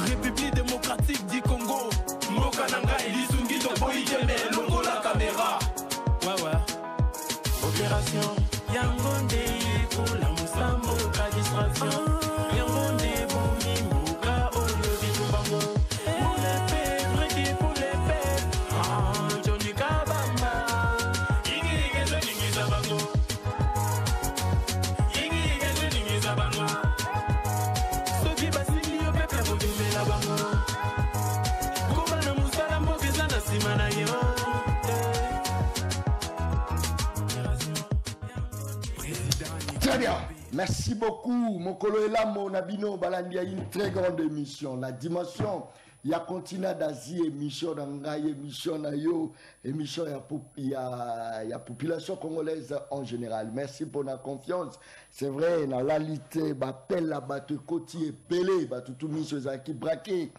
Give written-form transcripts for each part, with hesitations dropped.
République démocratique du Congo. Mboka Nangai, Lizungi, Toboy, Djembe, Longo la caméra. Ouais. Opération Yangonde pour la Moussambo, la distraction. Yangonde pour Mimouka, Oyo, Bitubango. Pour les faits, Freddy pour les faits. Johnny Kabamba. Igi, Johnny Zabango. Igi, Johnny Zabango. Soki Basili, au peuple, vous vivez la bango. Koubana Moussala, Mbokeza, Simana Yo. Très bien, merci beaucoup. Mokolo Elamo Nabino Balandia, une très grande émission. La dimension, il y a continent d'Asie, émission d'Angaï, émission Nayo, émission il y a population congolaise en général. Merci pour la confiance. C'est vrai, dans la réalité, appel la batte côté pelé, tout mis sur qui braqué.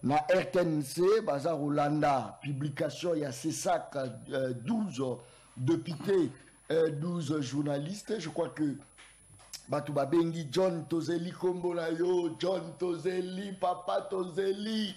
Na RTNC, Bazar Rolanda, publication, il y a CESAC, 12 députés. 12 journalistes, je crois que Batouba Bengi, John Tozeli Kombo na yo, John Tozeli, Papa Tozeli.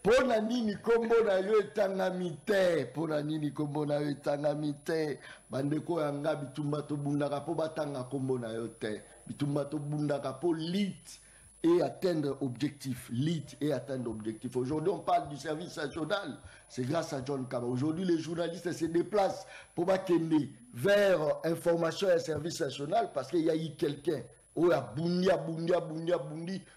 Pona nini Kombo na yo etangamite, pona nini Kombo na yo etangamite. Bandeko yanga bitumba to bundaka po batanga Kombo na yo te. Bitumba to bundaka po lit et atteindre objectif, lead et atteindre objectif. Aujourd'hui, on parle du service national. C'est grâce à John Kaba. Aujourd'hui, les journalistes se déplacent pour m'attendre vers information et service national parce qu'il y a eu quelqu'un. Oh, Bundi.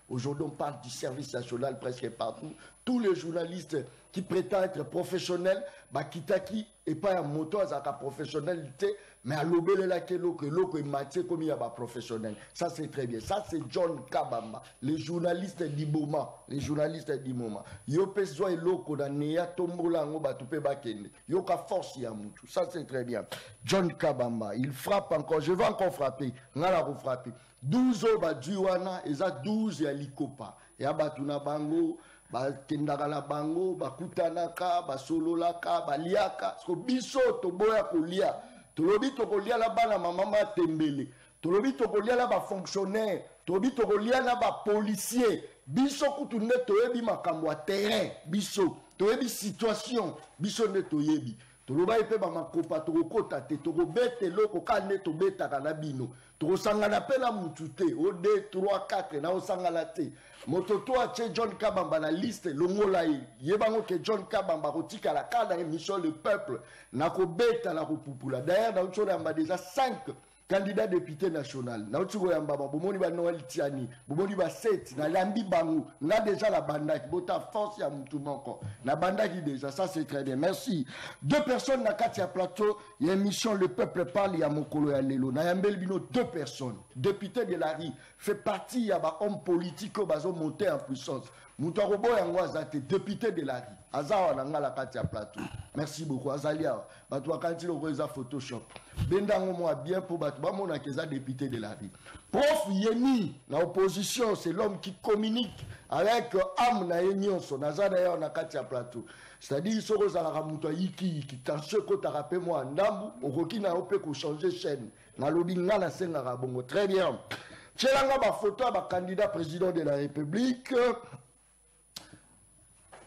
Aujourd'hui, on parle du service national presque partout. Tous les journalistes qui prétendent être professionnels, Kitaki et pas un moto à sa professionnalité, mais à l'obéle la que l'autre est matière comme il y a pas professionnel. Ça c'est très bien. Ça c'est John Kabamba, les journalistes du moment, les journalistes du moment. Yo peso et loko da neya tombola ngo batupe bakende. Yo ka force ya mutu. Ça c'est très bien. John Kabamba, il frappe encore. Je vais encore frapper. Ngala ko frapper. 12 ans ba duwana eza 12 ya likopa. Ya batuna bango kendaka na bango bakutanaka basololaka baliaka so biso toboya kolia tolobi tokolia la bana mama tembele tolobi tokolia la ba fonctionnaire tolobi tokolia na ba policier biso kutu ne toyebi makambo ya terrain biso toyebi situation biso ne toyebi toloba epe ba makopa tokokota te tokobete loko ka ne tobetaka na bino tokosangana pe na mutu te o 2 3 4 na osangana te moto to ache John Kabamba na liste longola yebango ke John Kabamba kotika la kada émission le peuple na kobeta na kopupula d'ailleurs na utso na déjà 5 candidat député national na utiko ya mbaba bomoni ba Noël Tiani bomoni ba 7 na lambi bango na déjà la bandaki bota force ya mutu moko na bandaki déjà ça c'est très bien merci. 2 personnes na katia plateau y a émission le peuple parle ya mokolo ya lelo na yambel bino 2 personnes député de la RI fait partie ya ba homme politique bazo monter en puissance mutu akobo yango azate député de la RI azawa na ngala katia plateau merci beaucoup azalia batu akanti loko eza photoshop bendango moi bien pour batu ba mona keza député de la RI prof Yeni na opposition c'est l'homme qui communique avec âme na nyonso nazana ya na katia plateau c'est-à-dire soko za la mutu yiki qui tanche ko tarape moi ndambu okoki na ope ko changer chaîne na lobi ngala senga ka bongo très bien tchelanga ba photo ba candidat président de la République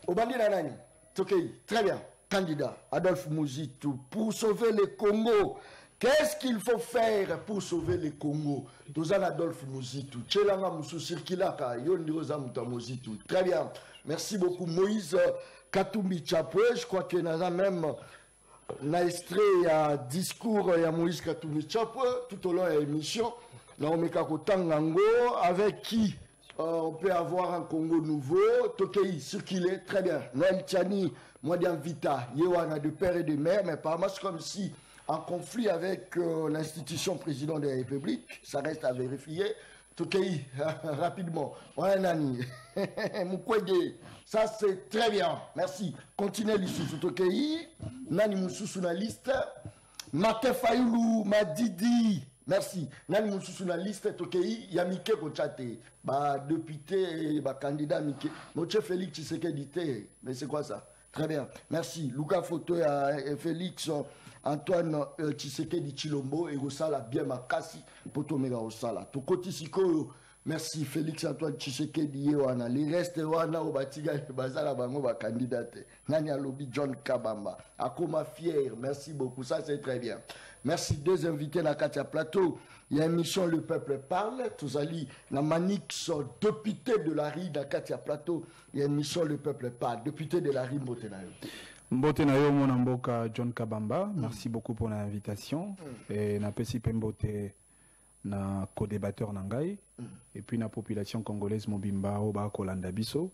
Obandi Nanani, très bien, candidat Adolphe Mouzitou, pour sauver le Congo. Qu'est-ce qu'il faut faire pour sauver le Congo? Dozan Adolphe Mouzitou, Tchelanga Moussou Sirkilaka, Yondi Rosamouta Mouzitou. Très bien, merci beaucoup Moïse Katumbi Chapwe, je crois qu'il y en a même un extrait, un discours, il y a Moïse Katumbi Chapwe, tout au long de l'émission, Naomi Kakotangango, avec qui on peut avoir un Congo nouveau, Tokei, circulé, très bien. Noël Tiani, Modian Vita, Yewana de père et de mère, mais pas mal comme si en conflit avec l'institution président de la République, ça reste à vérifier. Tokei, rapidement. Ouais, Nani. Mukwege, ça c'est très bien. Merci. Continuez l'issue. Tokei, Nani Moussou na liste. Mate Fayoulou, Madidi. Merci. Nani Moussou na liste Tokei, Yamike Kochate, député, candidat Mike. Notre Félix Tshisekedi, mais c'est quoi ça? Très bien. Merci. Luka Photo et Félix Antoine Tshisekedi Chilombo et Rosala bien makasi poto mega Rosala. To koti siko Merci Félix Antoine Tshisekedi wana. Les restes wana au batiga bazala bango ba candidate. Nani alobi John Kabamba. Akoma fier. Merci beaucoup. Ça c'est très bien. Merci deux invités na Katia Plateau. Il y a une émission Le Peuple Parle. Tous ali na Manix député de la RI na Katia Plateau. Il y a une émission Le Peuple Parle. Député de la RI Mbotenayo. Mbotenayo mon amboka John Kabamba. Merci beaucoup pour l'invitation. Et na pesi pembote na co-débatteur nangai et puis na population congolaise mobimba oba kolanda biso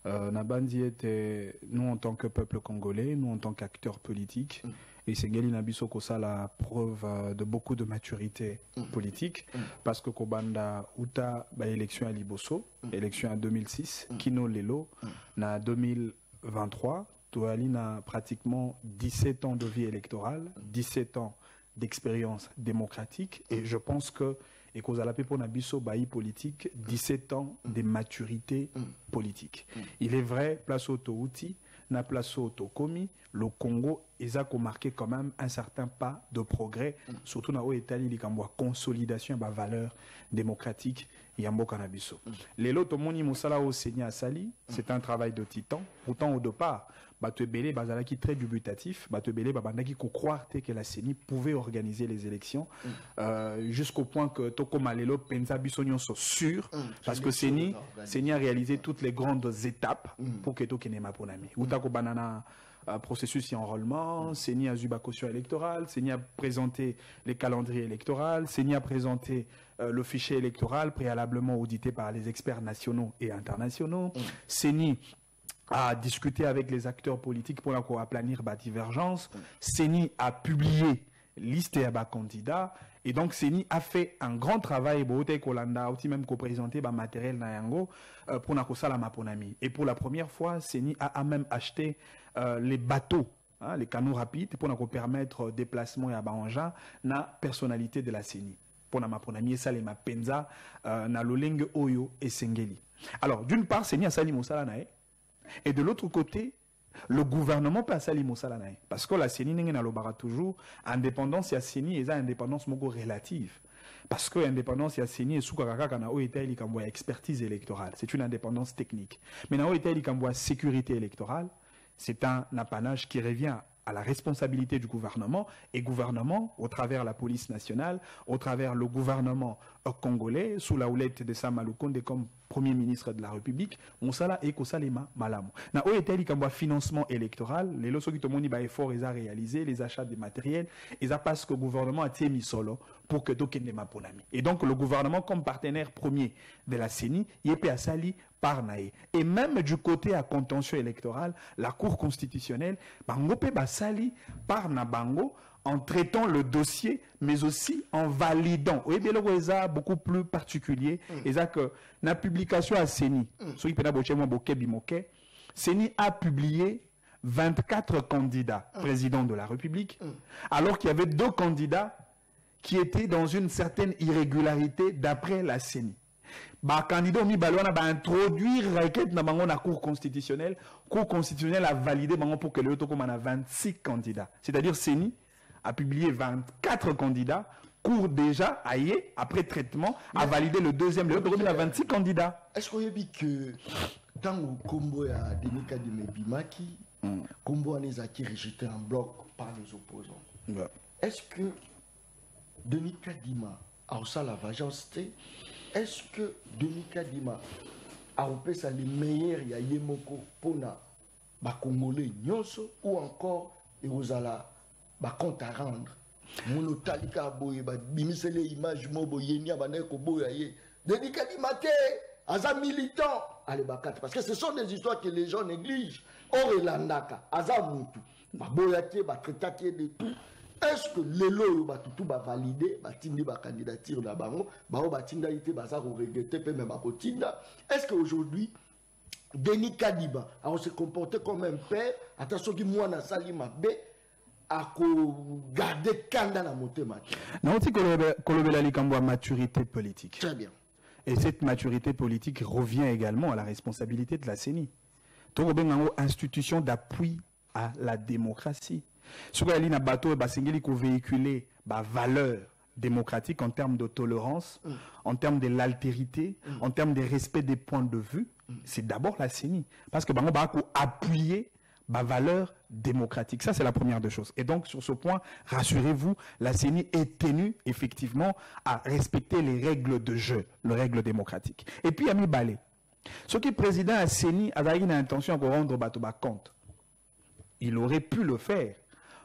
na bandi était nous en tant que peuple congolais, nous en tant qu'acteurs politiques et c'est ngeli na biso ko ça la preuve de beaucoup de maturité politique parce que kobanda uta ba élection à Liboso, élection en 2006 kino lelo na 2023 Toali na pratiquement 17 ans de vie électorale, 17 ans d'expérience démocratique et je pense que et cause à la pour Nabiso baï politique 17 ans de maturité politique. Il est vrai place au Touti, na place au Tokomi, le Congo a marqué quand même un certain pas de progrès surtout na Italie li kambwa consolidation ba valeur démocratique yambo kanabiso. Lelo tomoni musala au Seigneur Sali, c'est un travail de titan. Pourtant au départ Batebele bazalaki très dubitatif, Batebele babandaki ko croire que la CENI pouvait organiser les élections jusqu'au point que Toko Malelo pensa bisonyon so sûr parce que CENI a réalisé toutes les grandes étapes pour que Toko nema ponami. Utako banana processus d'enrôlement, CENI a eu la caution électorale, CENI a présenté les calendriers électoraux, CENI a présenté le fichier électoral préalablement audité par les experts nationaux et internationaux, CENI a discuté avec les acteurs politiques pour planir la divergence, CENI a publié liste et candidats et donc CENI a fait un grand travail même co-présenté matériel nayango pour la maponami et pour la première fois CENI a même acheté les bateaux les canaux rapides pour nous permettre déplacement et engin na personnalité de la CENI pour na maponami et ça les mapenza na lolenge oyo et sengeli. Alors d'une part CENI a sali mosala nae et de l'autre côté le gouvernement peut sali mosala nae parce que la CENI n'a lobara toujours indépendance ya CENI et ça indépendance moko relative parce que l'indépendance ya CENI et soukakaka na oeta ili kamboya expertise électorale c'est une indépendance technique mais na oeta ili kamboya sécurité électorale c'est un apanage qui revient à la responsabilité du gouvernement et gouvernement au travers la police nationale, au travers le gouvernement congolais sous la houlette de Sama Lukonde comme Premier ministre de la République, on sala et kosalema malamu. Na oeteli kambwa financement électoral, les loso qui tomoni ba effort ils a réalisé les achats de matériel, et ça parce que le gouvernement a été mis solo pour que tokende maponami. Et donc le gouvernement comme partenaire premier de la CENI, yepé a sali par nae. Et même du côté à contentieux électoral, la Cour constitutionnelle bangope basali par nabango en traitant le dossier, mais aussi en validant. Oui, bien le beaucoup plus particulier. Et ça que la publication à CENI, CENI a publié 24 candidats présidents de la République, alors qu'il y avait 2 candidats qui étaient dans une certaine irrégularité d'après la CENI. Candidat a introduire la Cour constitutionnelle. Cour constitutionnelle a validé pour que le Toko a 26 candidats. C'est-à-dire CENI a publié 24 candidats, court déjà, après traitement, a validé le deuxième, le premier a 26 candidats. Est-ce qu'on a dit que dans le combo à Denis Kadima Bimaki, combo a été rejeté en bloc par les opposants? Est-ce que Denis Kadima a aussi la vagencité? Est-ce que Denis Kadima a repéré les meilleurs Yayemoko pour les Congolais ou encore et aux ala compte à rendre monotalika boye ba bimisele image mobo yenia baneko boya ye Denis Kadima ke aza militant allez bakati parce que ce sont des histoires que les gens négligent orelandaka aza mutu ba boya ke ba traitake de tout. Est-ce que lelo ba tout ba valider ba tindi ba candidature na bango ba o ba tinda ité ba za ko regretter pe même ba ko tinda? Est-ce que aujourd'hui Denis Kadima a se comporté comme un père attention qui moi na salima be à garder Kanda na motema. Non, c'est que maturité politique. Très bien. Et cette maturité politique revient également à la responsabilité de la CENI. Donc, une institution d'appui à la démocratie. Ce que na bateau basingeli ko véhiculer ba valeur démocratique, en termes de tolérance, en termes de l'altérité, en termes de respect des points de vue, c'est d'abord la CENI. Parce que on va appuyer ma valeur démocratique. Ça, c'est la première des choses. Et donc, sur ce point, rassurez-vous, la CENI est tenue, effectivement, à respecter les règles de jeu, les règles démocratiques. Et puis, Ami Balé, ce qui est président à CENI a une intention de rendre Batoba compte. Il aurait pu le faire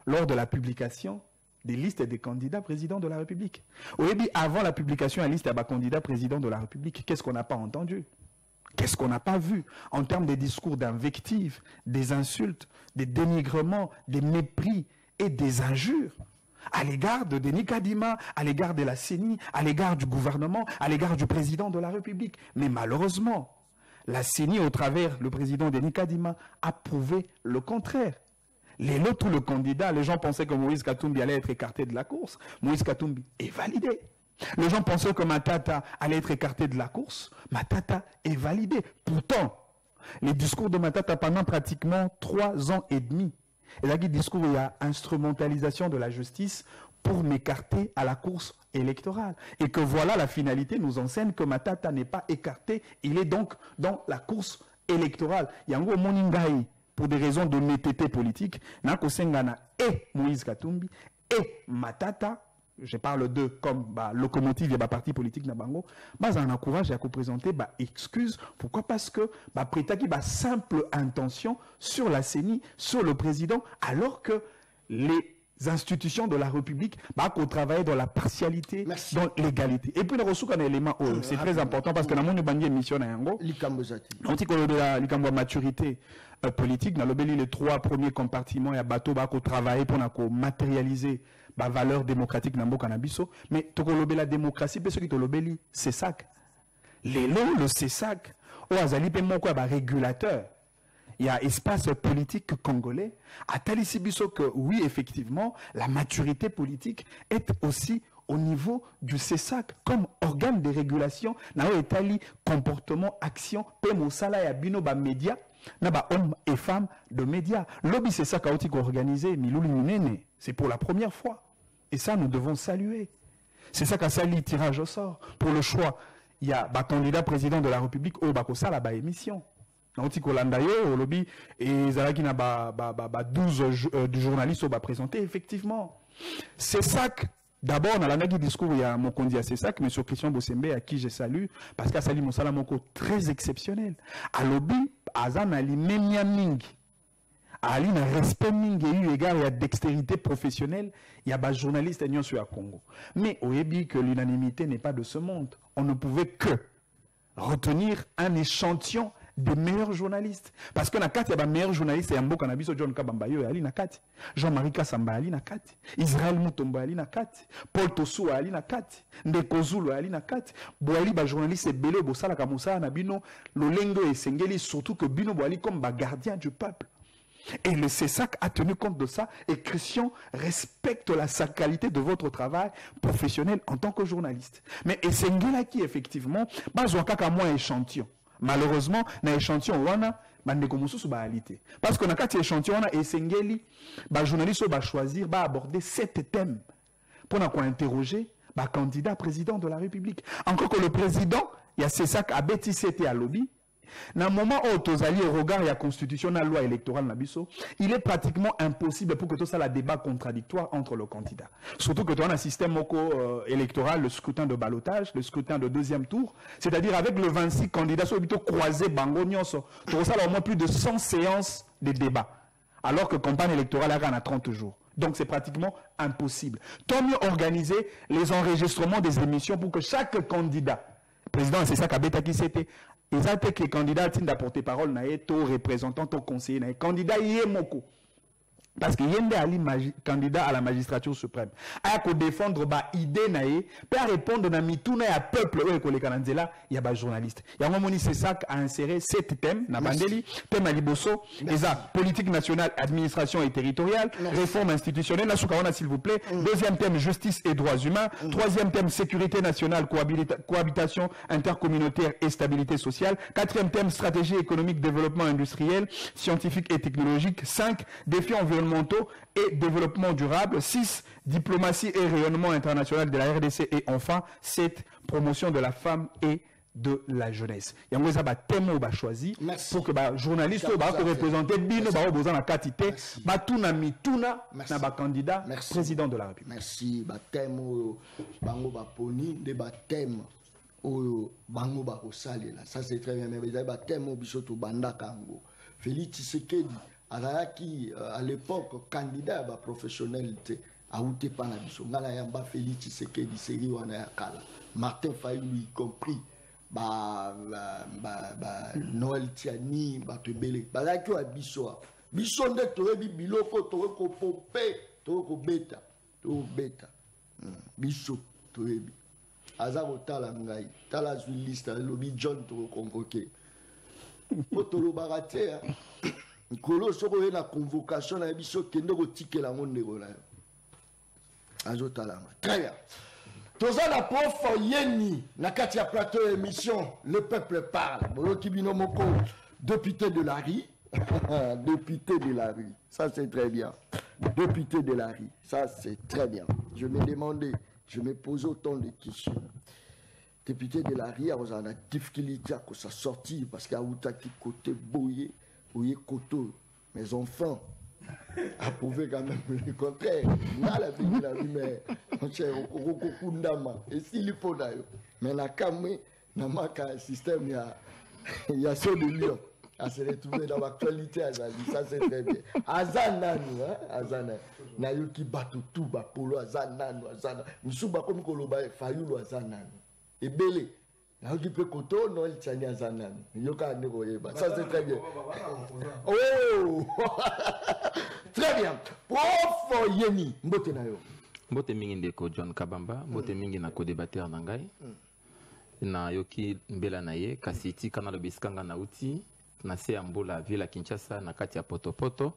lors de la publication des listes des candidats présidents de la République. Au début, avant la publication de la liste des candidats présidents de la République, qu'est-ce qu'on n'a pas entendu? Qu'est-ce qu'on n'a pas vu en termes de discours d'invectives, des insultes, des dénigrements, des mépris et des injures à l'égard de Denis Kadima, à l'égard de la CENI, à l'égard du gouvernement, à l'égard du président de la République. Mais malheureusement, la CENI, au travers le président Denis Kadima, a prouvé le contraire. L'autre, le candidat, les gens pensaient que Moïse Katumbi allait être écarté de la course. Moïse Katumbi est validé. Les gens pensaient que Matata allait être écarté de la course. Matata est validé. Pourtant, les discours de Matata pendant pratiquement 3 ans et demi, et là, il discours, il y a instrumentalisation de la justice pour m'écarter à la course électorale. Et que voilà, la finalité nous enseigne que Matata n'est pas écarté, il est donc dans la course électorale. Il y a un gros moningaï pour des raisons de métété politique, Nakosengana et Moïse Katumbi et Matata. Je parle d'eux comme locomotive et parti politique Nabango. Mais on encourage à présenter excuse. Pourquoi? Parce que prétaki simple intention sur la CENI, sur le président, alors que les institutions de la République qu'on travaille dans la partialité, dans l'égalité. Et puis nous avons un élément, c'est très important parce que nous avons une mission à Yango. On dit qu'on a la maturité politique. Nous avons les 3 premiers compartiments et à bateau qu'on travaille pour matérialiser la valeur démocratique dans le Canabiso. Mais la démocratie, c'est ça. Le CESAC, régulateur. Il y a espace politique congolais. À Talisibiso que oui, effectivement, la maturité politique est aussi au niveau du CESAC comme organe de régulation. Nao etali comportement, action, pemosala ya bino ba média, na ba hommes et femmes de médias. Lobby CESAC a aussi organisé Miluli Minene. C'est pour la première fois. Et ça, nous devons saluer. C'est ça qu'a sali tirage au sort. Pour le choix, il y a candidat président de la République au Bakosa la émission. Au lobby et Zalaki na 12 journalistes au présenté effectivement. C'est ça que d'abord dans la discours il y a mon candidat c'est ça que M. Christian Bossembe à qui je salue parce qu'à Sali Monsala Moko très exceptionnel. À lobby Azan Ali Memia Ming. Ali na respect Ming et eu égard à dextérité professionnelle, il y a des journalistes à sur Congo. Mais au début que l'unanimité n'est pas de ce monde, on ne pouvait que retenir un échantillon des meilleurs journalistes. Parce que na kati ya meilleurs journalistes ya mboka na biso John Kabamba yo ali na kati, Jean-Marie Kasamba ali na kati, Israël Mutombo ali na kati, Paul Tossou ali na kati, Ndeko Zulu ali na kati, boali ba journaliste belé bosala ka mosala na bino lolengo esengeli surtout que bino boali comme ba gardien du peuple. Et le CESAC a tenu compte de ça et Christian respecte la sacralité de votre travail professionnel en tant que journaliste. Mais esengela qui effectivement bazwa kaka moins échantillon. Malheureusement, dans l'échantillon, on a parce qu'on a 4 échantillons, on a essengeli, les journalistes vont choisir, vont aborder 7 thèmes pour interroger le candidat président de la République. Encore que le président, il y a CESAC à Bétis à lobby. Dans le moment où Tozali au regard de la constitution, la loi électorale, il est pratiquement impossible pour que tout ça la débat contradictoire entre le candidat. Surtout que tu as un système électoral, le scrutin de ballottage, le scrutin de 2e tour, c'est-à-dire avec le 26 candidats, soit plutôt croisés, bango, nyonso. Tu as au moins plus de 100 séances de débat. Alors que la campagne électorale a 30 jours. Donc c'est pratiquement impossible. Tant mieux organiser les enregistrements des émissions pour que chaque candidat, le président, c'est ça qu'Abeta qui c'était, ils ont que les candidats ont porté parole, aux représentants, aux conseillers, les candidats Yemoko. Parce que Yende Ali, candidat à la magistrature suprême, a qu'à défendre l'idée, peut répondre à Mitouna et à peuple, il y a des journalistes. Il y a un moment c'est ça à insérer 7 thèmes, thème à Liboso, les politique nationale, administration et territoriale, réforme institutionnelle, là, s'il vous plaît. 2e thème, justice et droits humains. 3e thème, sécurité nationale, cohabitation intercommunautaire et stabilité sociale. 4e thème, stratégie économique, développement industriel, scientifique et technologique. 5, défis environnementaux environnementaux et développement durable. 6, diplomatie et rayonnement international de la RDC. Et enfin, 7, promotion de la femme et de la jeunesse. Il y a un thème qui choisi pour que les journalistes soient représentés bien dans la quantité, batuna mituna na candidat président de la République. Merci. Thème bango baponi de thème au bango bakosali là. Ça c'est très bien. Mais les thème bisoto banda kango. Félix Tshisekedi qui à l'époque candidat à professionnalité a outé pas na biso. Ngala yamba Félix Tshisekedi série wana ya kala. Martin Fayulu y compris. Noël Tiani bato ebele bazalaki wa biso nde toyebi biloko tokopope tokobeta biso toyebi aza kotala ngai tala zwi liste elobi John tokokonvoke po tolobaka te nkolo soko oye na convocation na biso kende kotikela yango ndeko na yo azotalanga très bien. Toza la prof Yeni, na kati ya plateau émission Le Peuple Parle. Boloki bino moko, député de la RI. Député de la RI, ça c'est très bien. Député de la RI, ça c'est très bien. Je me demandais, je me posais autant de questions. Député de la RI, on a difficulté à sa sortie parce qu'il y a outaki côté boyé koto. Mes enfants approuvé quand même le contraire. La vie, mais mon cher, et si il faut d'ailleurs, mais la camé n'a pas un système, il y a ceux de Lyon à se retrouver dans l'actualité. Ça c'est très bien. Azananu, Azana, Nayoki Batu Tuba, Polo, Azananu, Azana, Misuba comme Koloba, Fayulu, Azananu, et Belé. Nayoki Pekoto, Noël Tchani, Azananu, Yoka Negoyeba. Ça c'est très bien. Oh! Très bien. Prof Yeni, mbote na yo. Mbote mingi ndeko John Kabamba, mbote mingi na co-débatteur na ngai. Na yoki mbela na ye, kasi tika na lobiskanga na uti, na se ambola vila Kinshasa na kati ya Potopoto.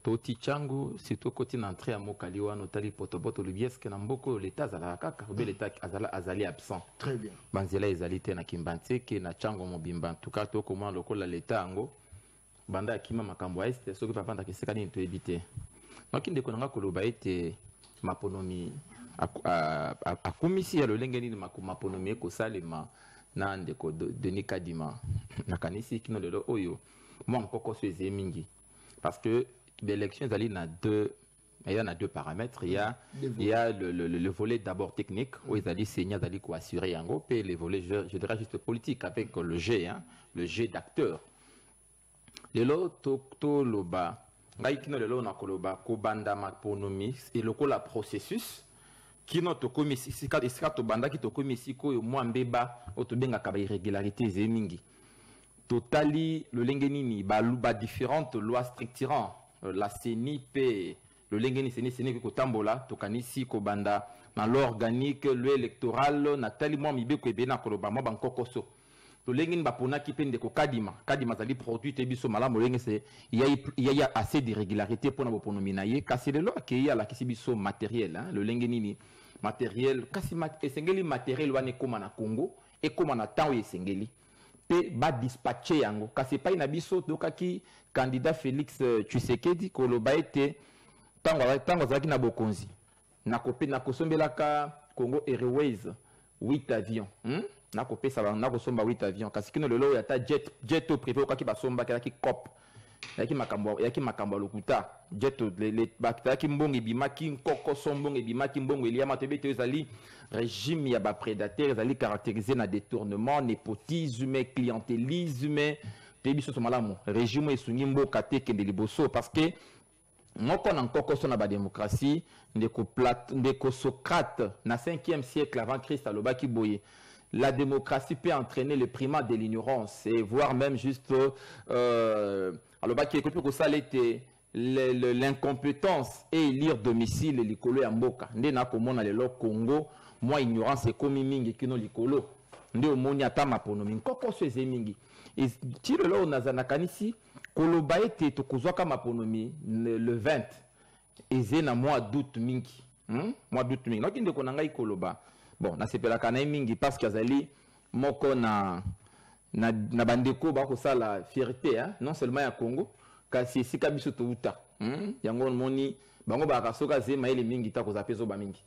Toti changu, sito koti na entrée à Mokaliwa, notali Potopoto, lubieske na mboko l'état azala kaka, l'état azali absent. Très bien. Banzela ezalite na Kimbanteke, na chango mobimba. En tout cas, to comment lokola l'état ango. Banda akima makambo ya este soki papa ndakeseka nini to ebite noki ndeko nanga koloba ete maponomi akumisi ya lolenge nini maponomi ekosalema na ndeko Denis Kadima nakanisi kino lelo oyo moi nkoko so eze mingi parce que l'élection ezali na deux. Il y en a deux paramètres. Il y a le volet d'abord technique, où ils allaient saigner, ils allaient assurer yango, et le volet, je dirais juste politique, avec le G, le G d'acteur. Lelo to loba ngai kino lelo na koloba ko banda maponomi et lokola processus kino to komisi sika to banda ki to komisi ko yo mwambeba otobenga ka ba irrégularité zemingi totali le lengeni ba différentes lois structurant la CENIP le lengeni CENI ko tambola to kanisi ko banda na l'organique le électoral na tali mwa mibeko ebena koloba mwa bankokoso. Le bapona qui peine de Kadima zali produit et biso malamu c'est il y a assez d'irrégularité pour nous ponominaye kasi le loi qui y a la kisi biso matériel le lengeni matériel kasi esengeli matériel wane koma na Congo et koma na temps esengeli pe ba dispatcher yango kasi pa ina biso dokaki candidat Félix Tshisekedi koloba ete tango zaki na bokonzi na kopé na kosombelaka Congo Airways 8 avions nako pesa nako somba 8 avions kasi kino lelo ya ta jet privé okaki basomba ki cop yaki makambo lokuta jet les bakta mbongi bimaki nkoko sombongi bimaki mbongo eliama tebete ezali régime ya ba prédateurs ezali caractérisé na détournement népotisme clientélisme tebiso somalamu régime esungi mboka te kende liboso parce que moko na nkoko so na ba démocratie ndeko Socrate na 5e siècle avant Christ alobaki boye. La démocratie peut entraîner le primat de l'ignorance et voire même juste l'incompétence et lire domicile likolo ya mboka nde na komona lelo Congo moi ignorance ekomi mingi kino likolo nde omoni ata maponomi nkoko so eze mingi et ti lelo nazana kanisi koloba ete tokozwaka maponomi le 20 eze na mois d'août mingi mois d'août mingi noki ndeko na ngai koloba. Bon, na sepela kana mingi parce que azali moko na bandeko ba ko sala fierté non seulement ya Congo kasi esika biso touta yango moni bango ba kasoka zema ele mingi ta ko zapezo ba mingi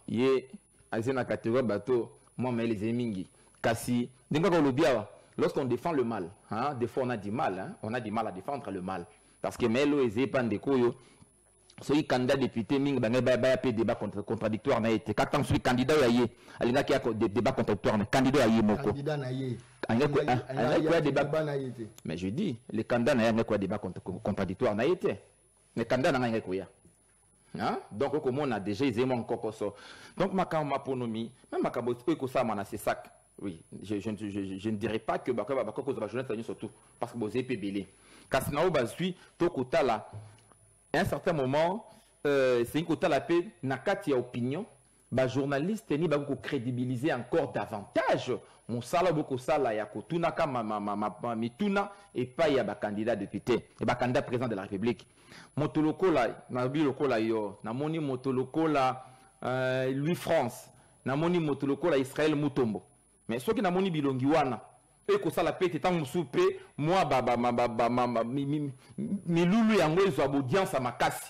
ye azena catégorie bateau moi mais les mingi kasi denga ko lobiawa lorsqu'on défend le mal des fois on a du mal on a du mal à défendre le mal parce que melo ezé pandeko yo soki candidat député mingi bangai ba pe débat contradictoire na été quand celui candidat ya ye alinga ki débat contradictoire mais candidat ya ye moko candidat na ye mais je dis les candidats na ye quoi débat contradictoire na été mais candidat na nga ko ya donc comme on a déjà ils aiment encore ça donc ma ponomi même ma kabo ko ça mana c'est sac oui je ne dirais pas que cause la jeunesse surtout parce que vous êtes belé kasi na ba suis to kota là à un certain moment c'est une kota la paix na kati ya opinion ba journaliste ni ba ko crédibiliser encore davantage mon sala beaucoup sala ya ko tuna kama mituna et pas ya ba candidat député et ba candidat président de la République motoloko la na bi lokola yo na moni motoloko la Louis France na moni motoloko la Israël Mutombo mais ceux qui na moni bilongi wana et ko sala pete tant soupe moi milulu yango ils ont audience à makasi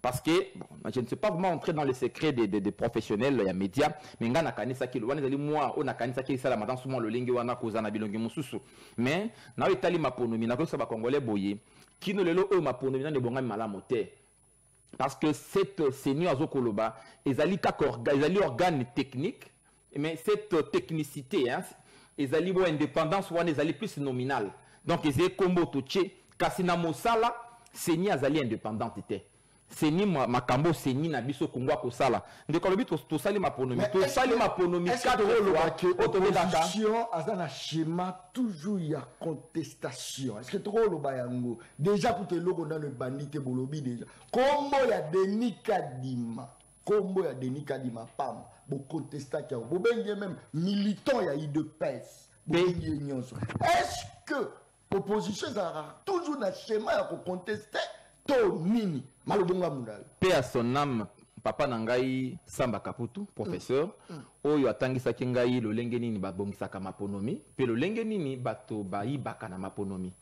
parce que bon, je ne sais pas vraiment entrer dans les secrets des professionnels ya médias mais ngana kanisa ki wana zali moi on a kanisa ki sala madan souvent le lengi wana ko zana bilongi mususu mais na itali maponomi na ko sa ba congolais boye kino lelo o maponomi na de bonga malamu te parce que cette seigneur azokoloba ezali organe technique mais cette technicité ezali bo indépendance wana ezali plus nominal donc ezali kombo toche kasi na mosala seigneur azali indépendante te seni makambo seni na biso kongwa ko sala ndeko lobi to sali maponomi quatre fois opposition azana schéma toujours ya contestation est-ce que trop lo bayango déjà pour te logo dans le bandité bolobi déjà kombo ya Denis Kadima pam bo contestation bo benye même militant ya IDPS est-ce que opposition ça toujours na schéma ya ko contester to nini malobonga mundal paix à son âme papa nangai Samba Kaputu professeur oyo atangisaki ngai lolenge nini babongisaka maponomi pe lolenge nini bato bayibaka na maponomi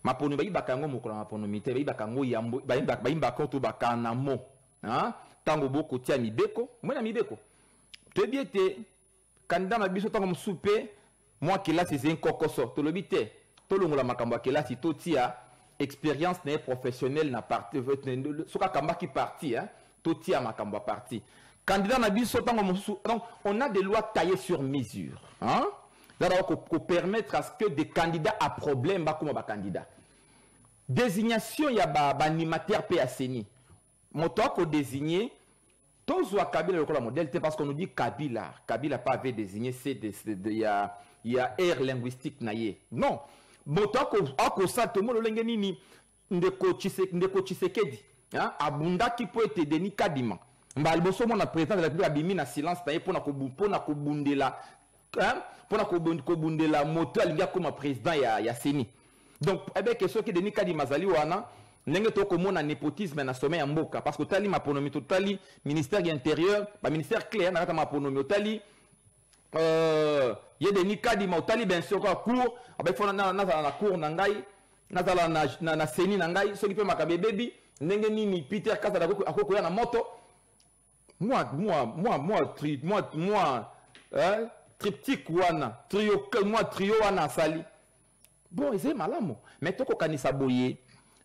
bayibaka yango mokolo maponomi te bayibaka yango yambo bayibaka to bakana mo tango boko tia mibeko mwana mibeko tebi te candidat na biso tango musupe moi kelasi c'est un kokoso to lobi te to longola makambo kelasi to tia expérience n'est professionnelle na parti soka kamba qui parti to tia makambo parti candidat na biso tango mususu donc on a des lois taillées sur mesure pour permettre à ce que des candidats à problème ba comme ba candidat désignation ya ba animateur PACNI moto ko désigner tozwa Kabila le modèle parce qu'on nous dit Kabila pas avait désigné c'est il y a air linguistique naie non moto ko sa to mo lolenge nini ndeko Tshisekedi abunda ki po ete Denis Kadima mbali boso mo na président de la République abimi na silence taye pona ko bundela moto alinga comme président ya Seni donc que ceux qui Denis Kadima zali wana ndenge to ko mona népotisme na sommet ya mboka parce que tali maponomi totali ministère de l'intérieur ba ministère clé na kata maponomi tali ye Denis Kadima otali bien sûr ko cour abe fona na cour na ngai nazala na Seni na ngai soki pe makabe bebi ndenge nini Peter Kazada akoko ya na moto moi triptyque wana trio wana sali bon c'est malamo mais toko kanisa boye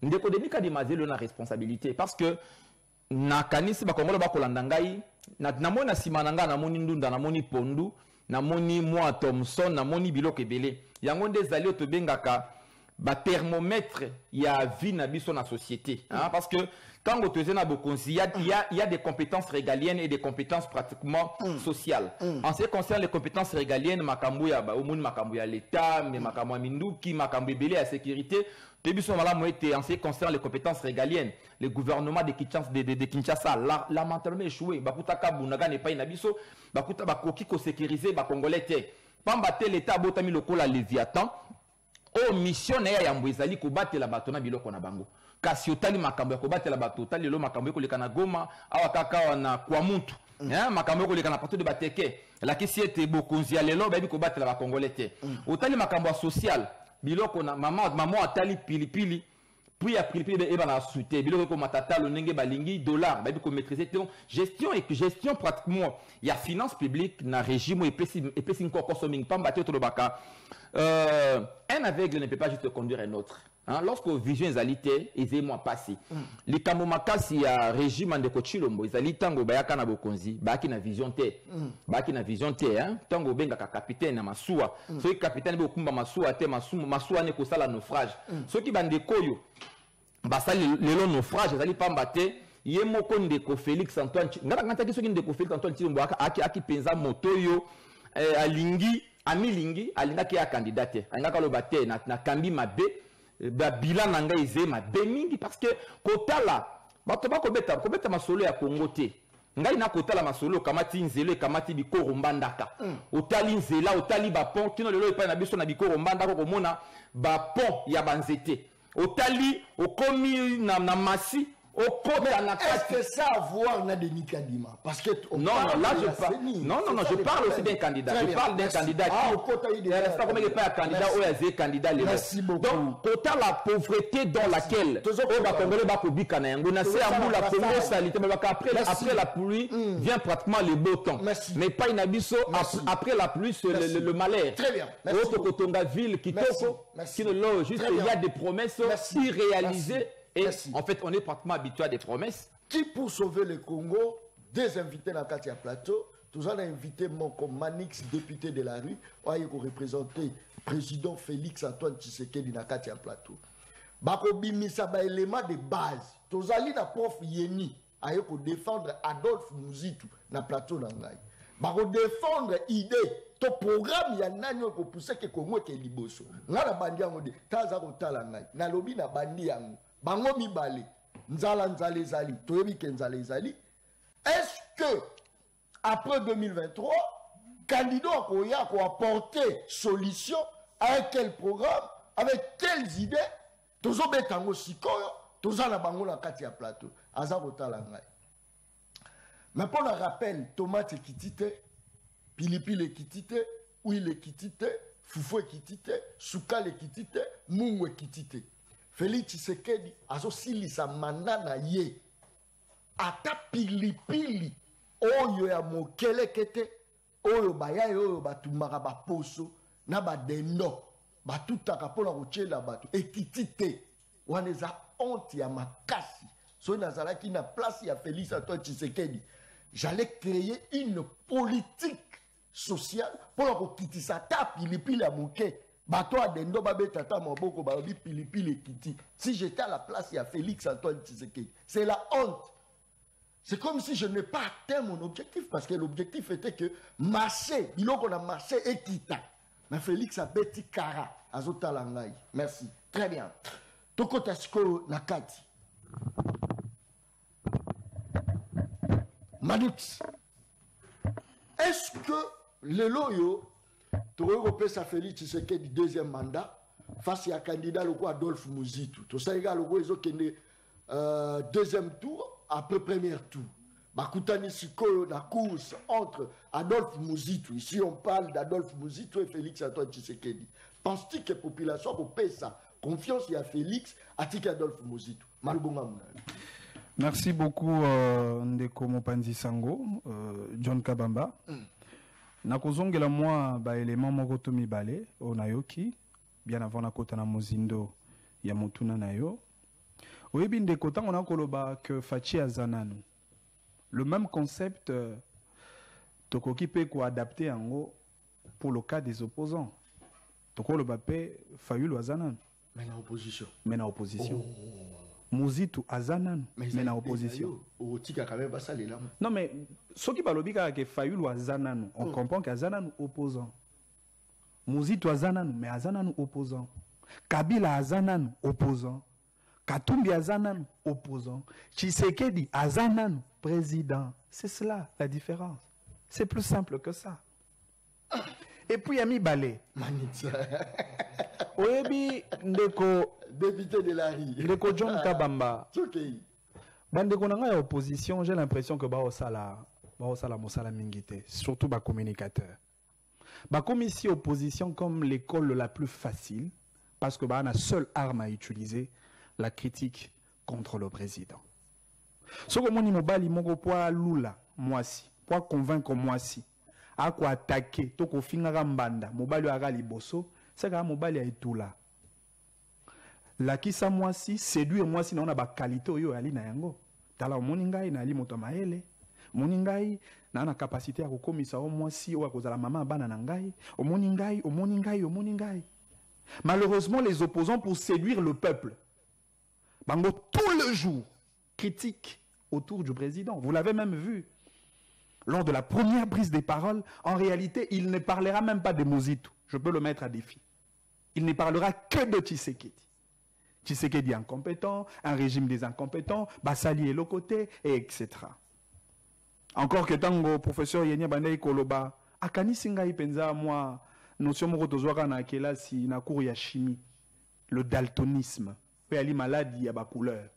ndeko Denis Kadima zelo na responsabilité parce que na kanisi ba kongolo ba kolanda ngai na mona simana nga na moni ndunda na moni pondu na moni moi Thomson na moni biloko ebele yango ndezali to bengaka ba thermomètre ya vie na biso na société parce que quand on te zena bokonzi il y a des compétences régaliennes et des compétences pratiquement sociales en ce qui concerne les compétences régaliennes makambo ya ba omoni makambo ya l'état mais makambo ya minduki makambo ebele ya sécurité biso malamu ete en ce qui concerne les compétences régaliennes le gouvernement de Kinshasa lamentablement échoué bakutaka bunaga ne pas na biso bakuta bakoki ko sécuriser ba congolais te pamba te l'état botami lokola Léviathan o mission na ya mbwezali ko batela bato na biloko na bango kasi otali makambo ya ko batela bato otali lo makambo ko leka na Goma awa kaka na kwa muntu makambo ko leka na partout de bateke la kisi ete bokonzi ya lelo ba bi ko batela ba congolais te otali makambo social biloko na maman atali pilipili puis ya pilipili et bana souté biloko ko matata lo ndenge balingi dollar ba bi ko maîtriser donc gestion pratiquement il y a finance publique na régime et pesi encore consoming pamba te to baka un aveugle ne peut pas juste conduire un autre. Hein, lorsque vision ezalité ezemo passé les kamomakasi ya régime ndeko Chilombo ezali tango bayaka na bokonzi baki na vision te hein tango benga ka capitaine na masuwa so capitaine be kumba masuwa te masuwa ne ko sala naufrage so ki bandeko yo basali lelo naufrage ezali pamba te ye moko ndeko Félix Antoine ngata ki so ki ndeko Félix Antoine Chilombo aki penza moto yo alingi amilingi alingaki ya candidate angaka lo bate na kambi mabe ba bilan nanga izema bemingi parce que kotala bato ba kobeta masolo ya Congo te ngai na kotala masolo kamati nzelo kamati bikoro mbandaka otali nzela otali ba pont kino lelo epa na biso na bikoro mbandaka ko mona ba pont ya banzete otali okomi na masi. Est-ce que ça a à voir avec Denis Kadima? Parce que non, là je parle. Non, je parle aussi d'un candidat. Je parle d'un candidat qui reste pas comme il pas un candidat ou un candidat. Merci beaucoup. Donc, total la pauvreté dans laquelle on va tomber le Bakobika na yango na c'est amour la Congo salité mais après la pluie vient pratiquement le beau temps. Mais pas une abisso après la pluie c'est le malheur. Très bien. Autre Kotonga ville qui toko qui ne l'a juste il y a des promesses irréalisées. Et en fait, on est pratiquement habitué à des promesses. Qui pour sauver le Congo, des invités dans le plateau, tous on a invité mon Manix, député de la rue, on a représenté président Félix Antoine Tshisekedi dans le plateau. Bako bimisa ba élément de base. Tous allés na prof Yeni, a défendre Adolphe Muzitu dans le plateau d'Angaï. Bako défendre idée. To programme ya nani ko pousser que Congo ke liboso. Ngala bandi yango de taza ko tala ngai. Na lobi na bandi yango. Bango mibale. Nzala zali. Toyebi ke nzala zali. Est-ce que après 2023 candidat ko apporter solution à quel programme avec quelles idées tozo betango sikoyo toza na bango na kati ya plateau. Aza ko tala ngai. Mais pour le rappel tomate kitite pilipili ekitite, huile ekitite, fufu ekitite, sukali ekitite, mungu ekitite. Félix Tshisekedi azosilisa manana ye. Ata pilipili oyo ya mokele kete, oyo bayaye oyo batumaka baposo, na badendo, batutaka pona kochela batu, ekitite. Waneza honte ya makasi. So nazalaki na place ya Félix Antoine Tshisekedi. J'allais créer une politique social pour la kitisa ta pilipili à moké bato adendo babe tata maboko babi pilipili kiti. Si j'étais à la place il y a Félix Antoine Tshisekedi, c'est la honte. C'est comme si je n'ai pas atteint mon objectif parce que l'objectif était que marcher, il qu'on a marché et quitta. Mais Félix a bêti kara azota langai. Merci. Très bien. Toko tasko nakati. Manix. Est-ce que le loyo, tu repères ça Félix Tshisekedi du deuxième mandat face à candidat le Adolphe Muzitu. Tout ça égal au ils ont deuxième tour après premier tour. Bakutani sikoyo la course entre Adolphe Muzitu. Ici on parle d'Adolphe Muzitu et Félix Antoine Tshisekedi. Penses-tu que la population peut ça confiance il y a Félix à Adolphe Muzitu? Malubonga munani. Merci beaucoup Ndeko Mopanzi Sango, John Kabamba. Nakozongela moi ba élément moko to mibale onayoki bien avant na kota na mozindo ya mutuna nayo. Oyebi Ndeko tango na koloba que Fachi azananu. Le même concept tokoki pe ko adapter yango pour le cas des opposants. Tokoloba pe Fayulu azananu. Mais na opposition. Oh. Muzitu azananu mais na opposition. Non mais ce qui balobi ka Fayulu azananu, on comprend que azananu opposant. Muzitu azananu mais azananu opposant. Kabila azananu opposant. Katumbi azananu opposant. Tshisekedi azananu président. C'est cela la différence. C'est plus simple que ça. Et puis Ami Balé. Oyebi Ndeko député de la rue. Ndeko John Kabamba. Bandeko nanga ya opposition, j'ai l'impression que baosala mosala mingite, surtout ba communicateur. Ba commission opposition comme l'école la plus facile Parce que la seule arme à utiliser, la critique contre le président. Ce que moni mobali moko pour lula mwasi, pour convaincre mwasi, à quoi attaquer, to ko finga mbanda, mobali aga liboso, c'est que mobali a etula. La kisa mwasi séduire mwasi na ona ba qualité oyo ali na yango. Tala moni ngai na ali moto maele. Moni ngai na na capacité ya kokomisa o mwasi o akozala mama bana na ngai. Omoni ngai, omoni ngai, omoni ngai. Malheureusement, les opposants, pour séduire le peuple, bango tout le jour critiquent autour du président. Vous l'avez même vu. Lors de la première prise des paroles, en réalité, il ne parlera même pas de Mozito. Je peux le mettre à défi. Il ne parlera que de Tshisekedi. Tshisekedi incompétent, un régime des incompétents, Bassali est le côté, etc. Encore que tango, professeur Yenya Bandei Koloba, Akani Singai Penza, moi, notion moko tozwaka na kelasi na cours ya chimie, le daltonisme, pe ali maladie ya ba couleur.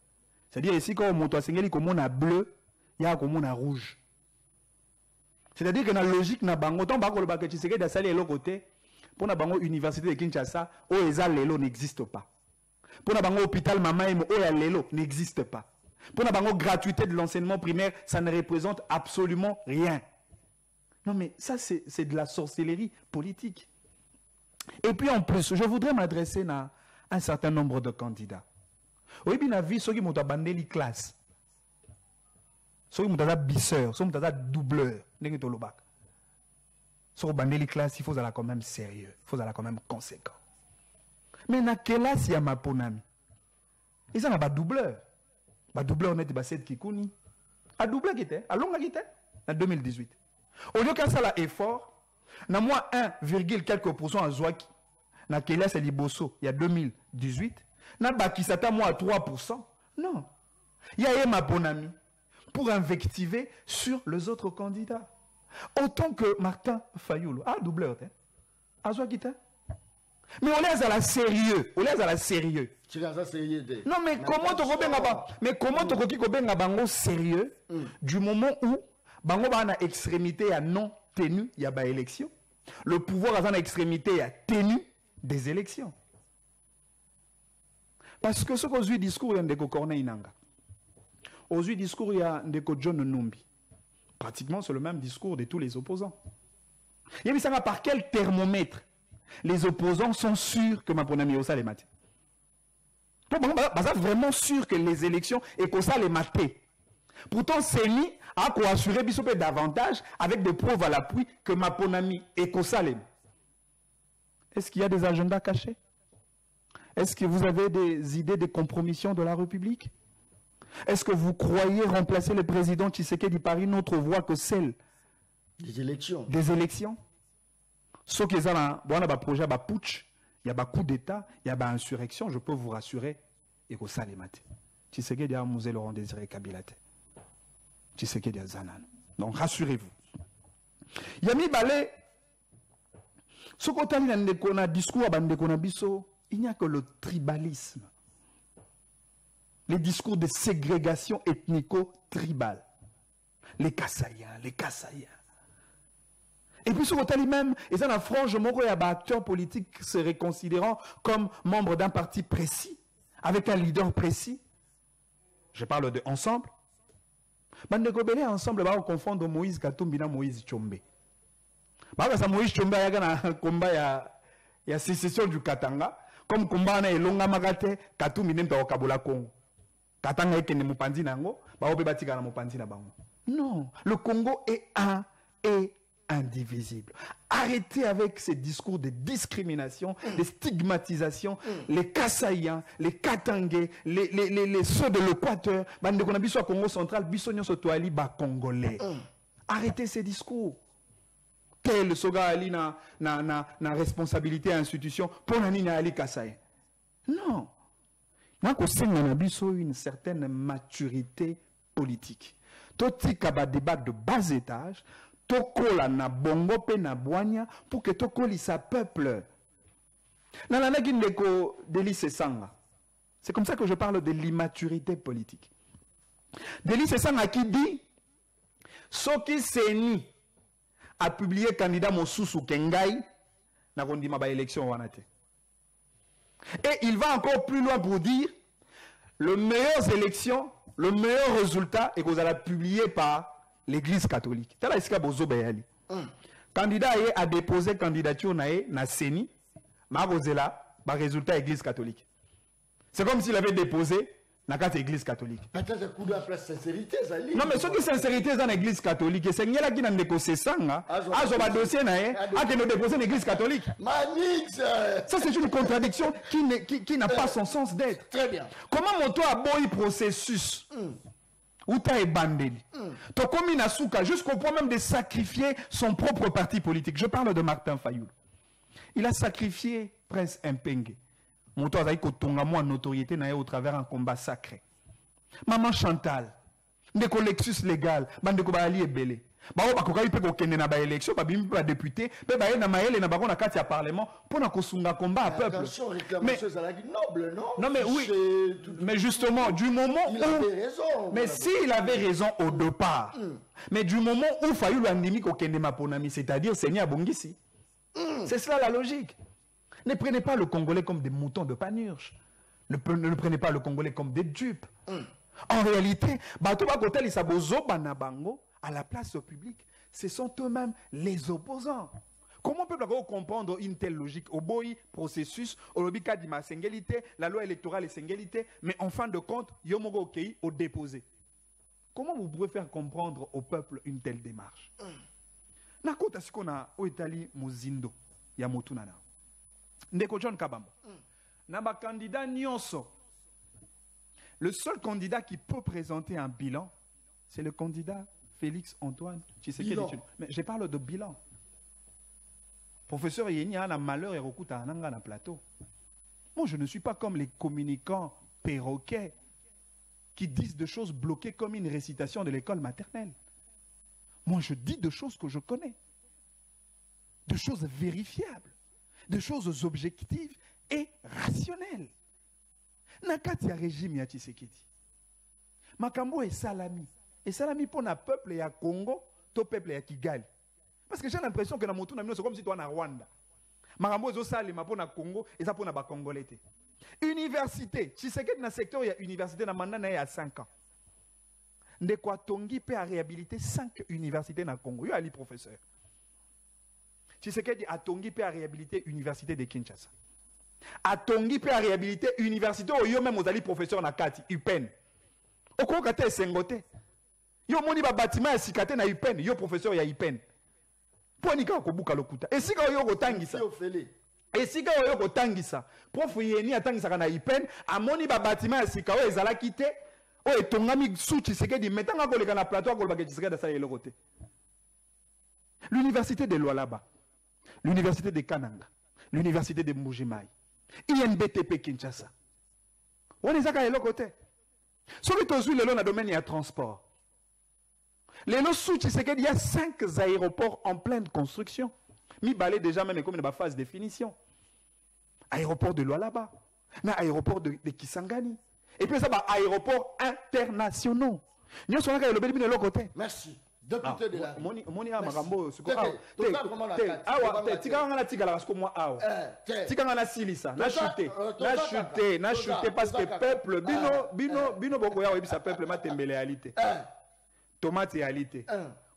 C'est-à-dire ici quand moto asengeli komona bleu, ya komona rouge. C'est-à-dire que na logique na bango ton bako le baka Tshisekedi asali elo côté, pour na bango université de Kinshasa, o eza lelo n'existe pas. Pour na bango hôpital Mamaïmo, o ya lelo n'existe pas. Pour na bango gratuité de l'enseignement primaire, ça ne représente absolument rien. Non mais ça c'est de la sorcellerie politique. Et puis en plus, je voudrais m'adresser à un certain nombre de candidats. Oui, bien vu ceux qui m'ont abandonné les classes, ceux qui m'ont abandonné bisseur, ceux qui m'ont abandonné doubleur, ceux qui m'ont abandonné les classes, il faut aller quand même sérieux, il faut aller quand même conséquent. Mais dans quelle classe il y a ma ponami? Ils n'ont pas doubleur. Ba doubleur net ba set kikuni. A doubleur qui était, a longue qui était en 2018. Au lieu qu'un ça effort, na moi 1,quelques% à Zouaki, na Kélia c'est Liboso, il y a 2018, na Bakisata moi à 3%. Non. Il y a ma bonne amie pour invectiver sur les autres candidats. Autant que Martin Fayoulou. Ah, doubleur, à Zouaki, mais on est à la sérieux. On est à la sérieux. Non, mais comment tu as bango sérieux du moment où bango ba na extrémité à non tenue, il y a ba élection. Le pouvoir a une extrémité à tenue des élections. Parce que ce qu'on dit discours, il y a Ndeko Corneille Nanga. Aux discours, il y a Ndeko John Numbi. Pratiquement, c'est le même discours de tous les opposants. Et ça va par quel thermomètre les opposants sont sûrs que Maponami Osa les maté. Vraiment sûr que les élections et que ça les maté. Pourtant, Séni a assuré Bissopé davantage avec des preuves à l'appui que Maponami et Kosalem. Est-ce qu'il y a des agendas cachés? Est-ce que vous avez des idées de compromission de la République? Est-ce que vous croyez remplacer le président Tshisekedi par une autre voie que celle des élections? Sauf qu'il y a un projet, un putsch, il y a un coup d'État, il y a une insurrection, je peux vous rassurer, et que ça les mate. Tshisekedi a Mosé Laurent Désiré Kabila. Tshisekedi a Zanan. Donc rassurez-vous. Yami Balé, ce qu'on a discours il n'y a que le tribalisme. Les discours de ségrégation ethnico-tribale. Les Kassaïens. Et puis, ce côté même, et ça, la frange, il y a des acteurs politiques se réconsidérant comme membres d'un parti précis, avec un leader précis. Je parle de ensemble. Bandekobele ensemble, on confondre Moïse Katumbi et Moïse Tchombe. Parce que Moïse Tchombe a un combat, il y a sécession du Katanga, comme combat na elonga magate, Katumbi n'est pas au Kabola Congo. Katanga est ne Mupanzi nango, baobe batika na Mupanzi na bango. Non, le Congo est un et indivisible. Arrêtez avec ces discours de discrimination, de stigmatisation. Les Kassaïens, les Katangais, les ceux de l'Équateur, bande qu'on a biso Congo central, biso nyo sotoali ba congolais. Arrêtez ces discours. Tel soga ali na responsabilité à institution pour nani na ali Kassaïen. Non. Nako senga na biso une certaine maturité politique. Toti kaba débat de bas étage. Tokola na bongo pe na boanya pour que tokoli sa peuple. Nanana Gindeko Délice Sanga. C'est comme ça que je parle de l'immaturité politique. Délice Sanga qui dit Soki Seni a publié candidat Mosusu Kengai na kondima ba élection wanate. Et il va encore plus loin pour dire le meilleures élections, le meilleur résultat est que vous allez publier par l'Église catholique. C'est là ici que candidat a déposé candidature na CENI, mais le résultat Église catholique. C'est comme s'il avait déposé dans l'Église catholique. Peut-être un coup de la sincérité, ça lit. Non, mais ce qui sincérité dans l'Église catholique, c'est qu'il y a qui n'a déposé ça, a dossier qui n'a déposé l'Église catholique. Manix. Ça, c'est une contradiction qui n'a pas son sens d'être. Très bien. Comment monter à boy processus où tu as bandé, tu as commis une souka jusqu'au point même de sacrifier son propre parti politique. Je parle de Martin Fayoul. Il a sacrifié Prince Mpenge. Mon toit a en notoriété au travers un combat sacré. Maman Chantal, des Lexus légal, bande ko bali ebele. Ba o bakoka ipe ko kende na ba élection, ba bimi ba député, pe ba na maele na ba na kati ya parlement pour na kosunga combat à peuple. Mais noble, non? Non mais oui. Mais justement, du moment où il avait raison. Mais s'il avait raison au départ. Mais du moment où Fayoul andimi ko kende maponami, c'est-à-dire Seigneur Bongisi. C'est cela la logique. Ne prenez pas le Congolais comme des moutons de panurge. Ne prenez pas le Congolais comme des dupes. En réalité, à la place publique, ce sont eux-mêmes les opposants. Comment peut on comprendre une telle logique? Au boy processus, au lobby kadima singalité, la loi électorale est singalité, mais en fin de compte, yomogo okei au déposé. Comment vous pouvez faire comprendre au peuple une telle démarche? Nakota sikona o Italie muzindo ya motunana. Ndeko John Kabamba. Naba candidat nyonso. Le seul candidat qui peut présenter un bilan, c'est le candidat Félix Antoine Tshisekedi. Mais je parle de bilan. Professeur Yeni a un malheur et recoute à un plateau. Moi, je ne suis pas comme les communicants perroquets qui disent des choses bloquées comme une récitation de l'école maternelle. Moi, je dis des choses que je connais. Des choses vérifiables. Des choses objectives et rationnelles. Nakati ya régime ya Tshisekedi. Makambo est salami. Et salami pour le peuple ya Congo, to peuple ya Kigali. Parce que j'ai l'impression que dans mon tour, c'est comme si tu es en Rwanda. Makambo est salami pour le Congo et ça pour le Congolais. Université. Tshisekedi dans le secteur, il y a université dans Mandana il y a 5 ans. Ndekwa Tongi peut réhabiliter 5 universités dans le Congo. Il y a les professeurs. Tshisekedi a Tongi peut réhabiliter l'université de Kinshasa. A Tongi peut réhabiliter l'université où il y a même aux professeurs na Kati, UPEN. Au Congo, il y a Sengote. Il y a un bâtiment sikate na UPEN, il y a professeur ya UPEN. Pour nika kobuka lokuta. Et si il y a kotangisa. Et si il y a kotangisa, prof yeni atangisa na UPEN, amoni ba bâtiment sikao ezala kite, o etongami sou Tshisekedi metanga koleka na plateau ko ba Tshisekedi sa yelo kote. L'université de Lualaba, l'université de Kananga, l'université de Mbujimai, INBTP Kinshasa. On est à l'autre côté. Sur le tozu, le long dans le domaine, il y a transport. Les lots sous Tshisekedi, il y a 5 aéroports en pleine construction. Mi balé déjà même comme une phase de définition. Aéroport de Lualaba, aéroport de Kisangani. Et puis ça va aéroport internationaux. Nous sommes là, le l'autre côté. Merci. Député de la Moni a magambo suko tika ngana silisa na chuté parce que peuple bino boko ya webisa peuple matembele réalité tomate réalité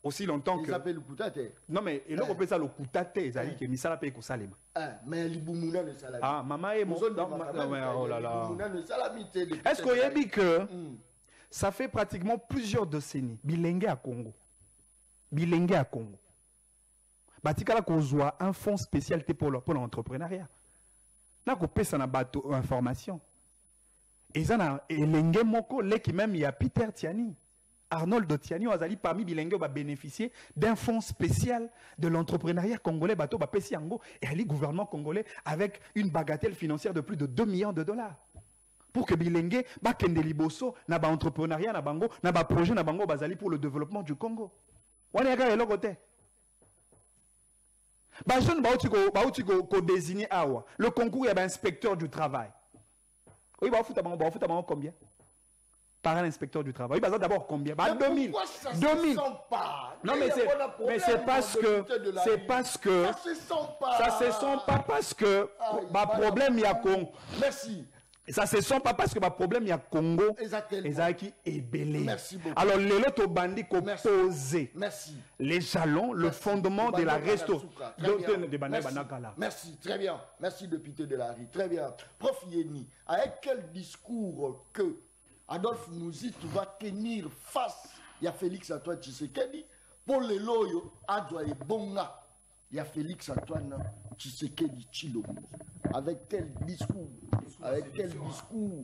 aussi longtemps que ils appellent le kutate. Non mais il faut penser le kutate ezali que misala pe ko salema mais libumuna ne salami. Ah maman est mon oh là là. Est-ce qu'on y a dit que ça fait pratiquement plusieurs décennies bilingue à Congo. Bilingue à Congo. Batikala kozwa un fonds spécial pour l'entrepreneuriat. Na ko pesa na bato information. Et ça na elenge moko leki même il y a Peter Tiani. Arnold Tiani azali parmi bilingue va bénéficier d'un fonds spécial de l'entrepreneuriat congolais bato ba pesi yango et ali gouvernement congolais avec une bagatelle financière de plus de 2 millions de dollars. Pour que bilingue ba kende liboso na ba entrepreneuriat na bango na ba projet na bango bazali pour le développement du Congo. On est à l'autre côté. Désigner Awa. Le concours, il y a un inspecteur du travail. Oui, bah, combien? par un inspecteur du travail. Il d'abord combien? 2000. 2000. Pas Non, mais c'est parce que ça se sent pas parce que ma problème il y a Congo. Merci. Ça se sent pas parce que ma problème il y a Congo. Ezaki est belé. Merci beaucoup. Alors les autres bandits qu'on poser les jalons, le fondement de la restauration. Merci, très bien. Merci député de la rue. Très bien. Prof Yeni, avec quel discours que Adolphe Mouzitou va tenir face à Félix Antoine Tshisekedi pour les loyaux Adwa et Bonga. Il y a Félix Antoine Tshisekedi Tshilombo. Avec quel discours? Avec quel discours?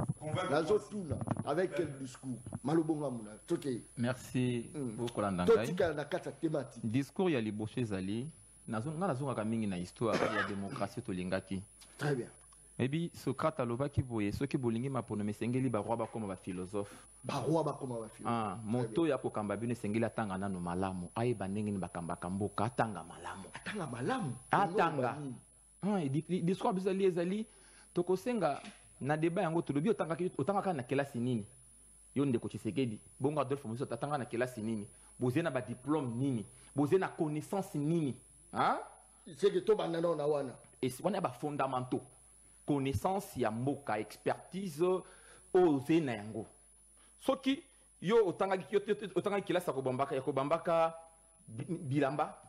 Avec quel discours? Malobonga Mouna. Merci beaucoup Landangai. Discours ya liboso ezali nazongaka mingi na histoire ya démocratie tolingaki. Très bien. Ebi Socrate alobaki boye soki bolingi mapono mesengeli baroi bakoma ba philosophe. Baroi bakoma ba philosophe. Moto ya kokamba bino esengeli atanga nano malamu. Ayeba ndenge ni bakambaka mboka atanga malamu. Atanga malamu. Atanga. Discours bizali ezali tokosenga na débat yango tolobi otanga na kelasi nini. Yo ndeko Tshisekedi bongo Adolphe Mouzitu atanga na kelasi nini. Bozena ba diplôme nini. Bozena connaissance nini. C'est que to banana na wana. Et wana ba fondamentaux. Connaissance ya mboka, expertise oze na yango. Soki yo otanga kilasa ko bambaka bilamba,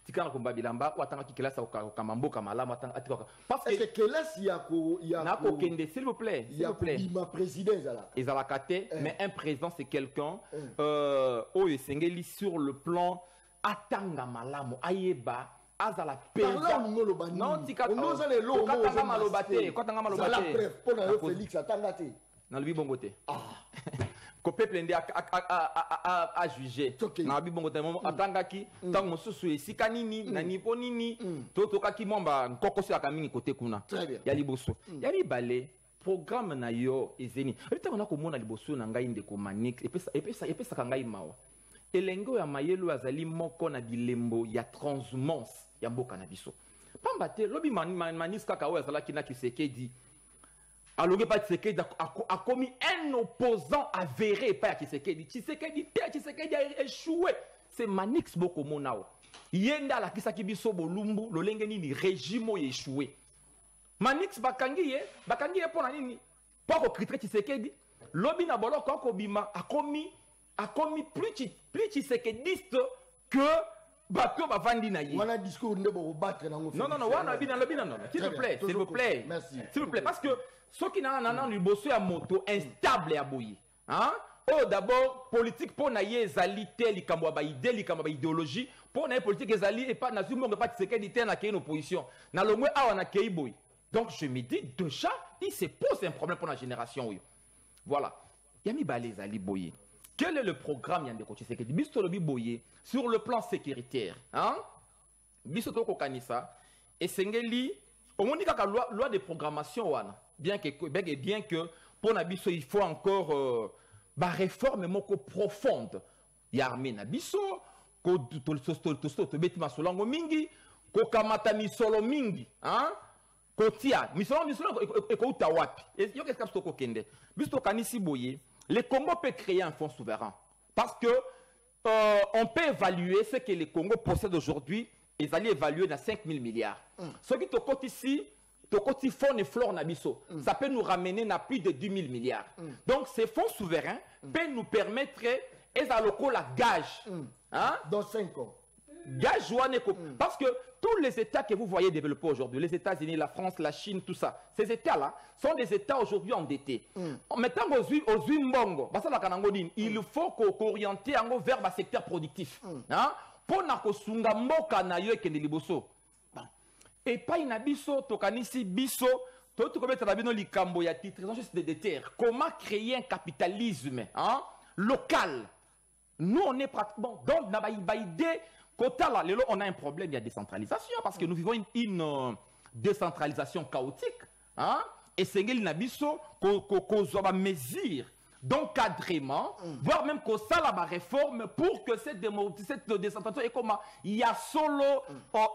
tikana ko bilamba ou atanga kilasa ko kamamboka malama atanga atika. Parce que kilasi ya na ko kende s'il vous plaît, s'il vous plaît. Ma président ezala mais un président c'est quelqu'un oyo sengeli sur le plan atanga malamu ayeba azala pesa non tika katanga malobate la preuve pour na Félix atangate na lobi bongo te ko peuple ndi a juger na lobi bongo te atangaki tango mosusu esika nini na nipo nini to tokaki momba nkoko sila kamingi kote kuna ya liboso ya libale programme na yo ezeni etango na komona liboso na ngai ndeko Manix epesa ngai mawa elengo ya mayelo azali moko na bilembo ya transhumance ya mboka na biso pamba te lobi Manix kaka oyo azalaki na Tshisekedi alonge pa Tshisekedi a commis un opposant avéré pa ya Tshisekedi a échoué. C'est Manix boko monao yenda la kisaki biso bolumbu lolenge nini régime o échoué. Manix bakangi ye pona nini poko kritre Tshisekedi lobi na boloko ko bima a commis plus tshisekediste que bato bavandi na ye. Wana discours ndebo battre na ngofi. Non, wana bina non. S'il vous plaît. Merci. S'il vous plaît parce que ceux qui n'ont liboso ya moto instable ya boyi. Oh d'abord politique pour na ye ezali te likambo ba idée likambo ba idéologie pour na politique ezali et pas na zumonga pas Tshisekedi te na une opposition. Na longwe awa na kei boyi. Donc je me dis déjà il se pose un problème pour la génération. Voilà. Yami balé ezali boyi. Quel est le programme Yandeko Tshisekedi? Biso lobi boye sur le plan sécuritaire, biso to kokanisa et sengeli on dit que loi de programmation wana bien que pour na biso il faut encore ba réforme moko profonde ya armée na biso ko to beti masolango mingi ko kamata misolo mingi ko tia misolo ko utawapi yo qu'est-ce que ko kende biso kanisi boye. Le Congo peut créer un fonds souverain parce que on peut évaluer ce que le Congo possède aujourd'hui. Ils allaient évaluer dans 5 000 milliards. Ce qui te coûte ici, te coûte fonds et flore nabiso. Ça peut nous ramener à plus de 10 000 milliards. Donc ces fonds souverains peuvent nous permettre et ça la gage. Dans 5 ans. Gage parce que tous les États que vous voyez développer aujourd'hui, les États-Unis, la France, la Chine, tout ça, ces États-là sont des États aujourd'hui endettés. Maintenant, il faut qu'orienter vers le secteur productif. Pour et pas une abisso, tokanisi biso, comment créer un capitalisme local. Nous, on est pratiquement donc dans l'idée. Kotala, on a un problème, il y a décentralisation, parce que nous vivons une décentralisation chaotique. Et c'est nabiso qu'on mesure d'encadrement, voire même qu'on ça la réforme pour que cette décentralisation est comme il y a solo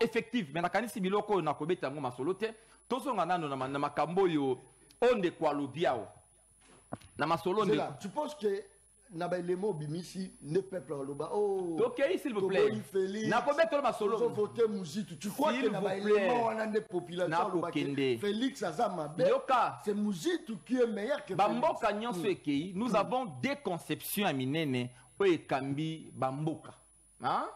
effectif. Mais na kanisi biloko na kobeta ngo masolo te, tozo ngana na makambo yo onde kwa lobiao. na masolo ndeko. Tu penses que les mots bimisi ne peuple loba oh OK s'il vous plaît na ko beto masolo voter Muzitu tu crois que na élément on a des populations loba Félix Azama c'est Muzitu qui est meilleur que bamboka nyonso ekei nous avons des conceptions à minene o ekambi bamboka hein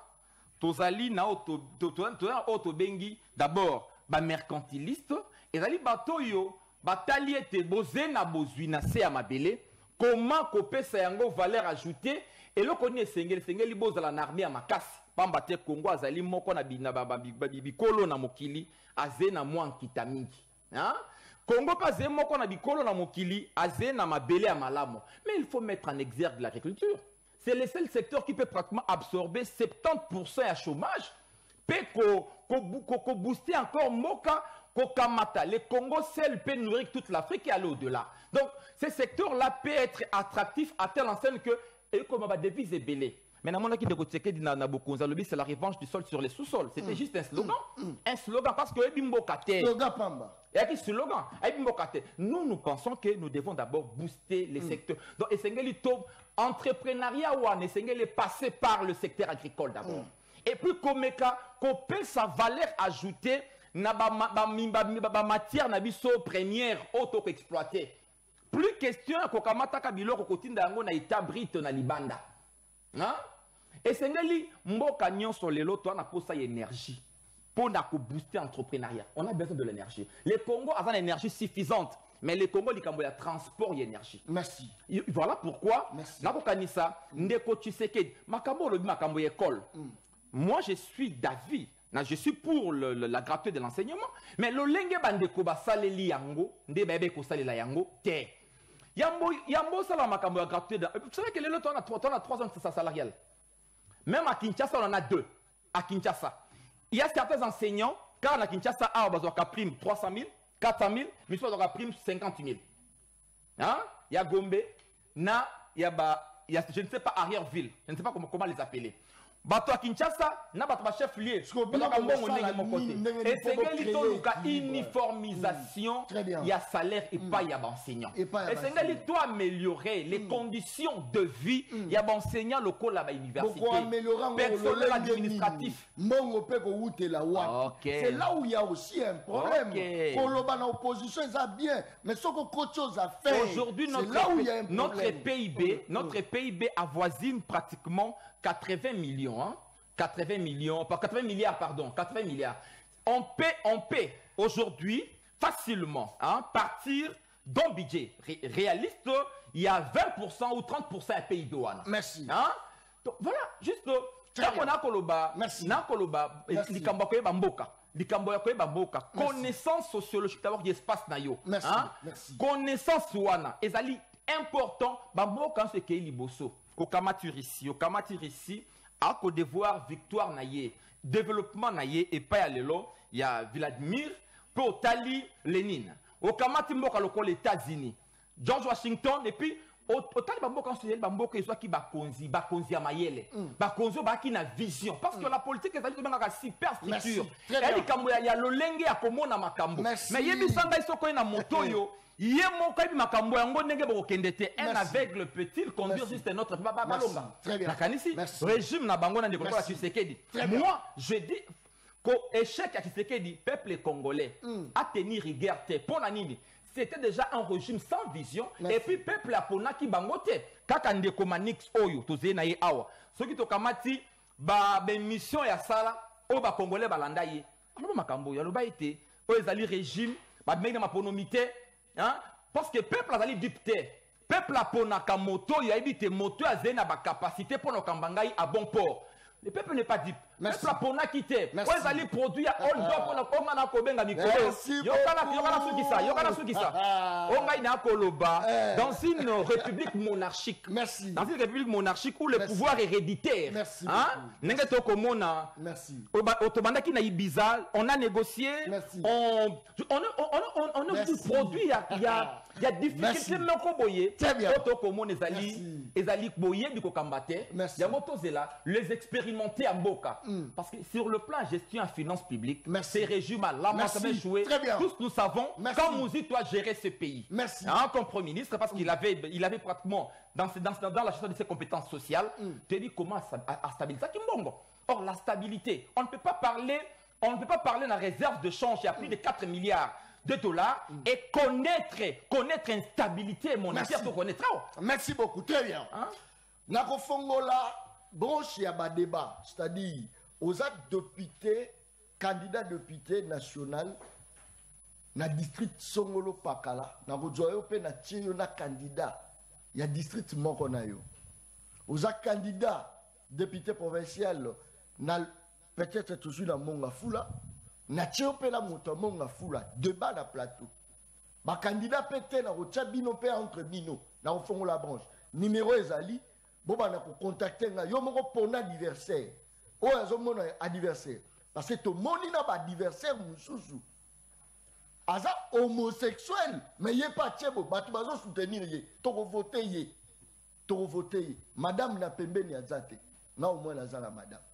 tozali na auto bengi d'abord ba mercantiliste ezali bato yo batali ete boze na bozwi na se ya mabele. Comment kopesa yango valeur ajoutée et le connaît sengeli bozala na armée ya makasi pamba te Congo azali moko na bikolo na mokili aze na mwa nkita mingi hein Congo pas ze moko na bikolo na mokili aze na mabele ya malamo mais il faut mettre en exergue l'agriculture. C'est le seul secteur qui peut pratiquement absorber 70% à chômage peut ko booster encore moka Kokamata, le Congo seul peut nourrir toute l'Afrique et aller au-delà. Donc, ce secteur-là peut être attractif à telle enseigne que, et comme ma devise est belée. Maintenant, mon équipe de Kotseke c'est la revanche du sol sur les sous-sols. C'était juste un slogan. Un slogan parce que slogan Pamba. Et slogan. Nous pensons que nous devons d'abord booster les secteurs. Donc, entrepreneuriat ou est passé par le secteur agricole d'abord. Et puis, Komeka, qu'on paie sa valeur ajoutée. Na matière na biso première auto exploité. Plus question kokamata kabilo kotinda yango na itabrite na libanda. Hein? Et sengeli mboka nyonso lelo to na posa énergie pour na ko booster l'entrepreneuriat. On a besoin de l'énergie. Le Congo a une énergie suffisante, mais le Congo likambo ya transport et énergie. Merci. Voilà pourquoi na ko kanisa ndeko Tshisekedi makambo lobi makambo école. Moi je suis d'avis. Je suis pour la gratuité de l'enseignement, mais le lenge bandeko ba saleli yango, nde bebe ko salela yango te. Yambo sala makambo ya gratuité. Vous savez que le temps on a 3 ans de salarial. Même à Kinshasa on en a 2. À Kinshasa, il y a certains enseignants car à Kinshasa a besoin de prime 300 000, 400 000, mais soit de prime 50 000. Hein? Il y a Gombe, il y a je ne sais pas arrière-ville, je ne sais pas comment les appeler. Bato à Kinshasa, na bato chef lié. Et c'est que uniformisation, il y a salaire et pas il y a enseignant. Et c'est que toi améliorer les conditions de vie, il y a enseignant local à l'université. Personnel administratif. C'est là où il y a aussi un problème. Pour l'opposition, ça bien, mais ce qu'on a chose à faire. Aujourd'hui, notre PIB avoisine pratiquement 80 millions, hein? 80 millions, pas 80 milliards, pardon, 80 milliards. On peut aujourd'hui facilement partir d'un budget réaliste, il y a 20% ou 30% à pays douane. Merci. Hein? Donc voilà, juste connaissance sociologique d'abord d'espace nayo. Merci. Hein? Merci. Connaissance wana, ezali important, bamboka ce qui est liboso. Au Kamaturisi, à Côte d'Ivoire, victoire naïe, développement naïe, et pas à l'élo, il y a Vladimir, pour Tali, Lénine. Au Kamatimboka, les États-Unis, George Washington, et puis, au Tali Bamboka, Bamboka, il soit qui Bakonzi à Mayele. Bakonzi, qui na vision. Parce que la politique est une super structure. Il y a le lenge à Komona Makambo. Mais il y a des gens qui sont na moto yo. Un aveugle peut-il conduire juste un autre? Régime na bango na ndeko Tshisekedi. Moi, je dis qu'au échec à Tshisekedi, peuple congolais a tenu rigueur pour la nini. C'était déjà un régime sans vision. Et puis peuple a pona ki bangote. Kaka ndeko manix oyo tozé na ye awa. Soki to kamati ba mission ya sala o ba congolais balanda ye. Alors makambo ya loba été o ezali régime ba mena maponomité. Hein? Parce que le peuple a dicté, peuple a ponaka moto, il a évité moto a zéna ba capacité pour nos kambangai à bon port. Le peuple n'est pas dit. Le peuple a pona quitté. On a produit à all job pour la commande kobenga mikolo. Yokana sukisa. On a ina koloba dans une république monarchique. Merci. Dans une république monarchique où le pouvoir est héréditaire. Merci. Hein? Nenge to komona. Merci. Otobanda ki na Ibiza, on a négocié. Merci. On a produit il y a difficulté mais ko boye. Très bien. Oto komona ezali boye biko kambate. Merci. Ya moto zela les expérimenter à Mboka. Parce que sur le plan gestion et finance publique, Merci. ces régimes-là, moi, ça m'a joué. Très bien. Tous nous savons Merci. quand Mouzi doit gérer ce pays. Merci. Comme Premier ministre, parce qu'il avait pratiquement, dans la gestion de ses compétences sociales, tu as dit comment à stabiliser Kimbongo. Or, la stabilité, on ne peut pas parler de la réserve de change, il y a plus de 4 milliards de dollars, et connaître une stabilité monétaire, tu connaîtras. Merci beaucoup, très bien. Nakofongola, branche ya ba débat, c'est-à-dire aux actes députés, candidats députés national, na district Songolo Pakala, na kozoyo pe na tiyo na candidat, ya district moko na yo. Aux actes candidats députés provincial, na peut-être toujours na Monga Fula, na tiyo pe la moto Monga Fula, débat na plateau. Ba candidat pété na kotia bino pe entre bino, na kofongola branche. Numéro ezali, bon bah na contacter nga yo moko pona adversaire o azomona adversaire parce que to moni na ba adversaire mususu aza homosexuel mais yé pas tchebo batu bazo soutenir yé to voter yé madame na pembeni azate na au moins la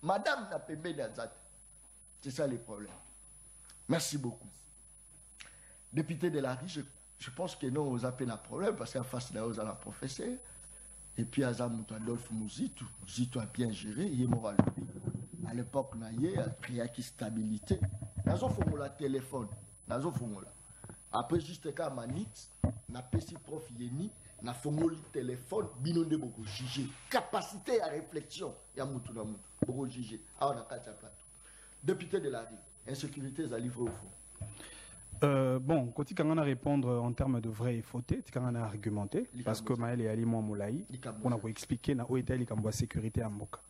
madame na pembeni azate. C'est ça les problèmes. Merci beaucoup. Député de la rue, je pense que non aux appels à problème parce qu'en face là aux à la professeur. Et puis, Azam Adolphe Mouzitou a bien géré, il est moral. À l'époque, il a créé une stabilité. Nazo fongola téléphone, nazo fongola. Après, juste quand Manix, na pesi prof Yeni, na fongoli téléphone, binonde beaucoup jugé. Capacité à réflexion, ya moutou na moutou, beaucoup jugé. Ah, on a quatre plateau. Député de la ville, insécurité, ça livre au fond. Bon, quand on a répondre en termes de vrai et fauté, quand on a argumenté, parce que Maël et Ali Moulaï, on a expliqué na OETA la sécurité en Mboka.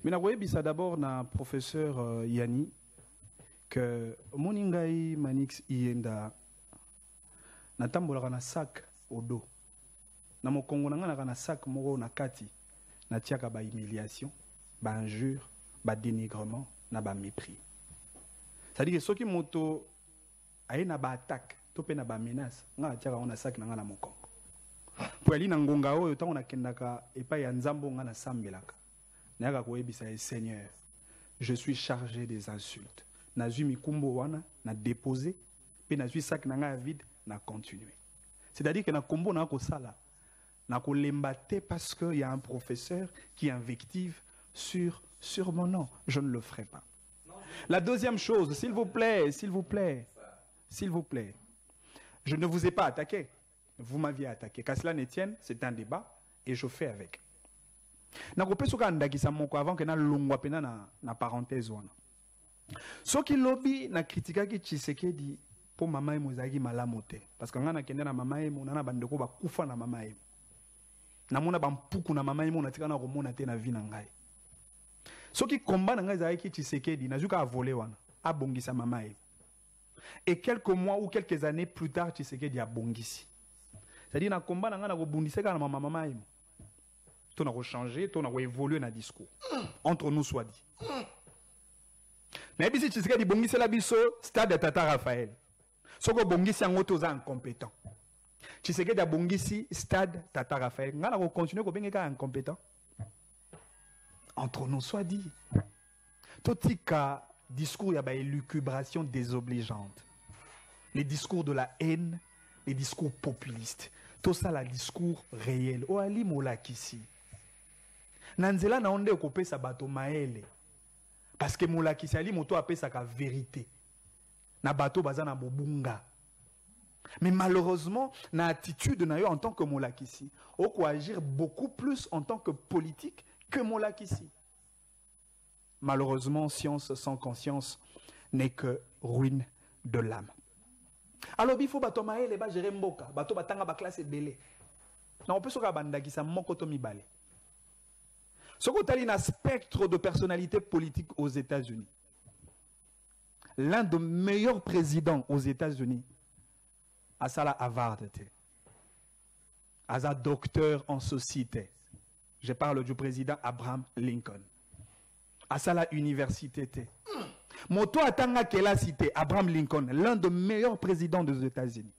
Mais on a dit d'abord na professeur Yanni que Moningai Manix Ienda na tambola na sac au dos. Na mokongo na sac moro na kati na tiaka ba humiliation, ba injure, ba dénigrement, na ba mépris. C'est-à-dire que ceux qui moto aye na ba attaque to pe na ba menace nga tiaka on a sac na nga na mokongo po ali na ngonga oyo tango na kendaka epa ya nzambo nga na sambelaka na yaka ko ebisa Seigneur, je suis chargé des insultes na zui mikumbo wana na déposer pe na zui sac na nga vide na continuer. C'est-à-dire que na kombo na ko sala na ko lembate parce que il y a un professeur qui invective sur mon nom, je ne le ferai pas. La deuxième chose, s'il vous plaît, je ne vous ai pas attaqué. Vous m'aviez attaqué. Qu'à cela ne tienne, c'est un débat et je fais avec. Avant que na parenthèse. Ce qui lobby na critique qui Tshisekedi pour mama mozagi malamote parce que ngana kende na mama emo na bandeko ba kufa na mama emo. Na mona bampuku na mama emo na tika na komona te na vie na ngai. Ce qui combat na ngai za ki Tshisekedi na zuka voler wana abongisa mama emo. Et quelques mois ou quelques années plus tard, Tshisekedi a bongisi. C'est-à-dire, na combat na ngana ko bundise ka na mama emo. To na ko changer, to na ko évoluer na discours. Entre nous soit dit. Mais si Tshisekedi bongisi la biso stade Tata Raphaël. Soko bongisi yango to za incompétent. Tshisekedi a bongisi stade Tata Raphaël. Ngana ko continuer ko bengeka incompétent. Entre nous soit dit. Totika discours, il y a une élucubration désobligeante. Les discours de la haine, les discours populistes. Tout ça, le discours réel. O ali molakisi. Nanzela na onde okopé sa bato maele. Parce que molakisi ali moto apé sa ka vérité. Na bato baza na bobunga. Mais malheureusement, na attitude na yo en tant que molakisi, oko agir beaucoup plus en tant que politique que molakisi. Malheureusement, science sans conscience n'est que ruine de l'âme. Alors, il faut bato maele ba gérer mboka, bato batanga ba classe belé. Na on peut soka bandaki sa moko to mibale. Soko tali na spectre de personnalités politiques aux États-Unis. L'un des meilleurs présidents aux États-Unis, Asala Harvard, Asa docteur en société. Je parle du président Abraham Lincoln. Asala université. Moto atanga kela cité Abraham Lincoln, l'un des meilleurs présidents des États-Unis.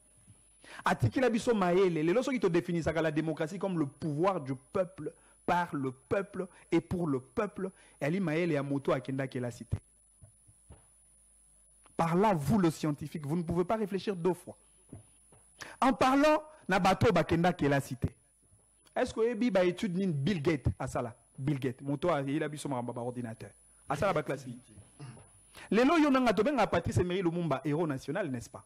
Atiki la biso maele, les lorsqu'ils te définissent la démocratie comme le pouvoir du peuple par le peuple et pour le peuple. Et Ali Maël et Amoto Akenda qui est la cité. Par là, vous le scientifique, vous ne pouvez pas réfléchir 2 fois. En parlant, Nabato Bakenda qui est la cité. Est-ce que Ebi ba étude nin Bill Gates à ça là? Bill Gates, Moto il a vu son ordinateur. À ça là ba classe. Les lois yonanga to benga Patrice Emery Lumumba héros national, n'est-ce pas?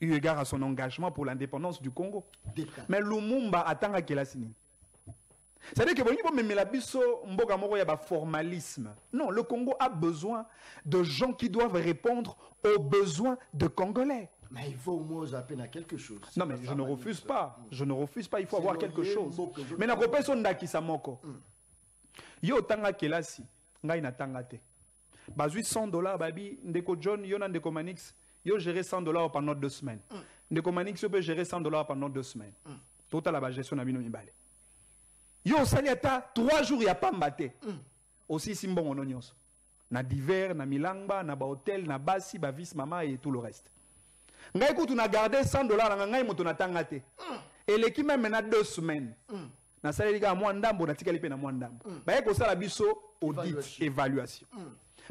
Eu égard à son engagement pour l'indépendance du Congo. Mais Lumumba attend à quelle assigné. C'est-à-dire que bon, même la biso mboka moko ya ba formalisme. Non, le Congo a besoin de gens qui doivent répondre aux besoins de Congolais. Mais il faut au moins appeler à quelque chose. Non, mais je ne refuse pas. Je ne refuse pas. Il faut avoir quelque chose. Mais na kopeso ndaki samoko. Yo tanga kelasi, ngai na tanga te. Bazui $100 babi ndeko John yo na ndeko Manix, yo gérer $100 pendant 2 semaines. Ndeko Manix yo peut gérer $100 pendant 2 semaines. Total la gestion na bino mibale. Yo saliata 3 jours ya pamba te. Aussi simbongo no nyonso. Na divers, na milangba, na ba hôtel, na basi, ba vis mama et tout le reste. Ngai kutu na garder $100 na ngai moto na tanga te. Et l'équipe même na 2 semaines. Na saleli ga mwa ndambo na tikali pe na mwa ndambo. Ba yeko sala biso audit, évaluation.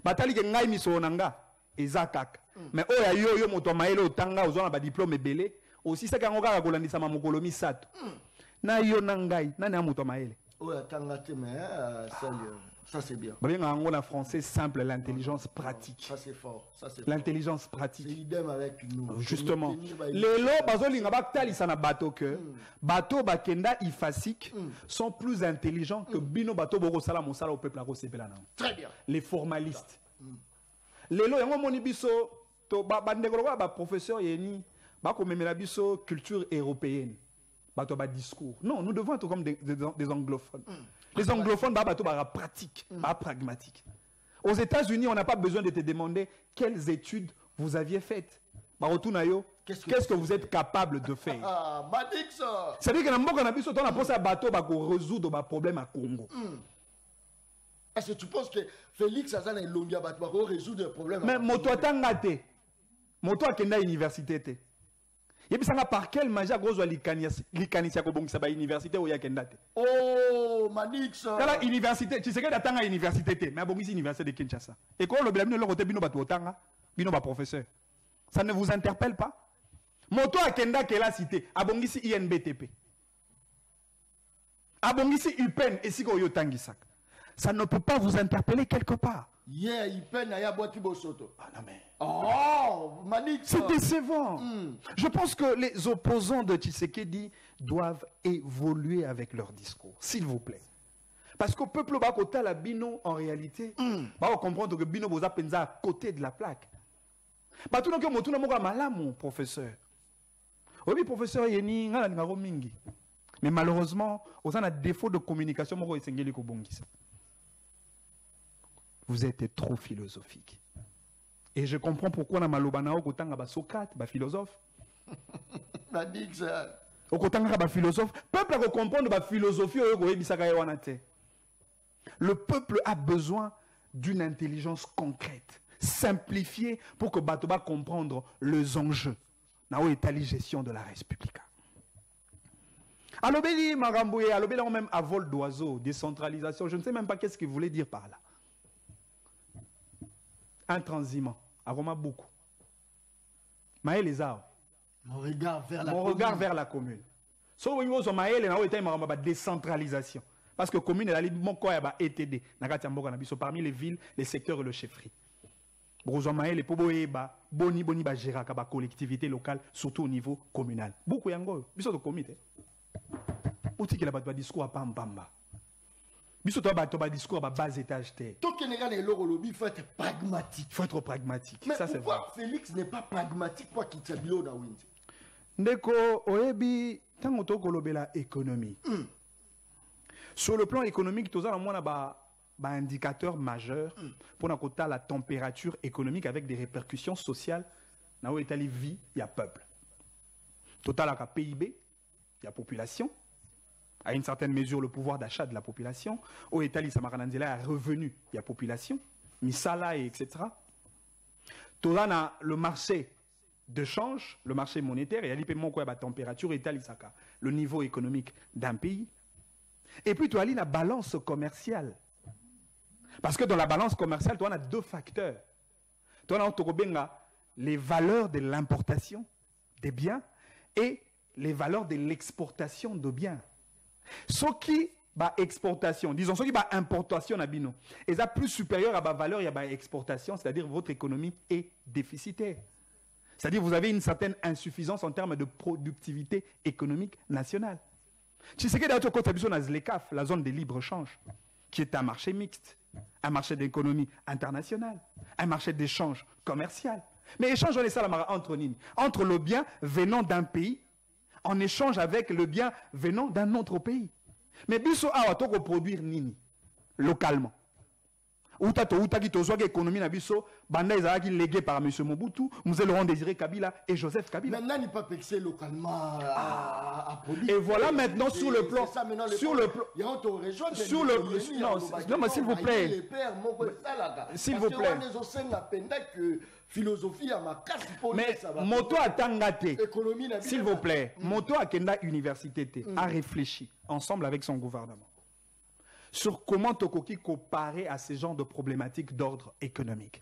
Batali ke ngai miso nanga eza kaka. Mais oya yo moto maele otanga ozona ba diplôme belé, aussi ça ka ngoka kolandisa ma mokolo misato. Na yo nangai, na na moto maele. Oya tanga te mais ça c'est bien. Bien en français simple, l'intelligence pratique. Ça c'est fort, ça c'est l'intelligence pratique. C'est idem avec nous. Justement. Les lots bazolinga baktali sana bateau que bateau bakenda ifasik sont plus intelligents que bino bateau boko sala mosala au peuple à kosepela na. Très bien. Les formalistes. Les lots yango moni biso to bandekolo ba professeur yeni ba ko memela biso culture européenne. Bateau ba discours. Non, nous devons être comme des anglophones. Les anglophones, pratique, pas pragmatique. Aux États-Unis, on n'a pas besoin de te demander quelles études vous aviez faites. Qu'est-ce que vous êtes capable de faire? Ah, Madix. C'est-à-dire que dans le monde, on a posé un bateau pour résoudre le problème à Congo. Est-ce que tu penses que Félix Azan est long pour résoudre le problème? Mais moto tangate, moto a kenda université. Et puis, par quel magie grosso likanisia ko bongisa ba université ou ya kendate? Oh, Manix. La université, tu sais que datanga université té, mais bongisi université de Kinshasa. Et quand le blabino le côté bino batu otanga, bino ba professeur. Ça ne vous interpelle pas? Moto a kenda ke la cité, abongisi INBTP. Abongisi UPEN et si ko yo tangisak. Ça ne peut pas vous interpeller quelque part. Yeah, UPEN aya boiti bosoto. Ah non mais. Oh, Manix. C'est décevant. Je pense que les opposants de Tshisekedi doivent évoluer avec leur discours, s'il vous plaît. Parce qu'au peuple Bakota, la Bino, en réalité, va comprendre que Bino Boza Penza à côté de la plaque. Mon professeur. Oui, professeur Yeni, mingi. Mais malheureusement, on a un défaut de communication. Vous êtes trop philosophique. Et je comprends pourquoi on a malobanao kotanga ba Socrate, ba philosophe. Manix. Okotanga ba philosophe. Peuple a comprendre ba philosophie oyo koyebisaka ye wana te. Le peuple a besoin d'une intelligence concrète, simplifiée pour que Batoba comprendre les enjeux. Na étali gestion de la République. Alobeli Maramboué, alobeli même à vol d'oiseau, décentralisation, je ne sais même pas qu'est-ce qu'il voulait dire par là. Intransigeant, aroma beaucoup. Maël les arbres. Mon regard vers la commune. So vous avez Maël et décentralisation. Parce que la commune est la ETD. Parmi les villes, les secteurs et le chefferie. Maël et boni gérera la collectivité locale, surtout au niveau communal. Beaucoup yango. Biso de comité. Outi que la discours à Pambamba. Biso to ba discours à bas étage terre. Tout Sénégal est il faut être pragmatique. Il faut être pragmatique. Mais ça c'est vrai. Félix n'est pas pragmatique pour qu'il tient bio na Windy. Ndeko oyebi tango to kolobela économie. Sur le plan économique, tout ça on a ba indicateur majeur pour na kota la température économique avec des répercussions sociales na où étali vie, il y a peuple. Total à PIB, il y a population. À une certaine mesure, le pouvoir d'achat de la population. Au État, Samaranandela a revenu, il y a population, Misala, etc. Tout là, le marché de change, le marché monétaire, et il y a la température, le niveau économique d'un pays. Et puis tu as la balance commerciale. Parce que dans la balance commerciale, tu as deux facteurs. Tu as les valeurs de l'importation des biens et les valeurs de l'exportation de biens. Ce qui est exportation, disons, ce qui est importation, est plus supérieur à la valeur et à l'exportation, c'est-à-dire votre économie est déficitaire. C'est-à-dire vous avez une certaine insuffisance en termes de productivité économique nationale. Tu sais que dans notre côté, la zone de libre-échange, qui est un marché mixte, un marché d'économie internationale, un marché d'échange commercial. Mais échange, on est ça entre le bien venant d'un pays, en échange avec le bien venant d'un autre pays. Mais biso awa toko produire nini localement. Économie na biso banda ezalaki légué par M. Mobutu, Mzee Laurent Désiré Kabila et Joseph Kabila. Maintenant, il n'est pas pexé localement à produire. Et voilà maintenant sur le plan, sur le plan, sur le, non mais s'il vous plaît, s'il vous plaît. Philosophie à ma casse pour mais moto atangate, s'il vous plaît, moto akenda université a réfléchi ensemble avec son gouvernement sur comment Tokoki comparer à ces genres de problématiques d'ordre économique.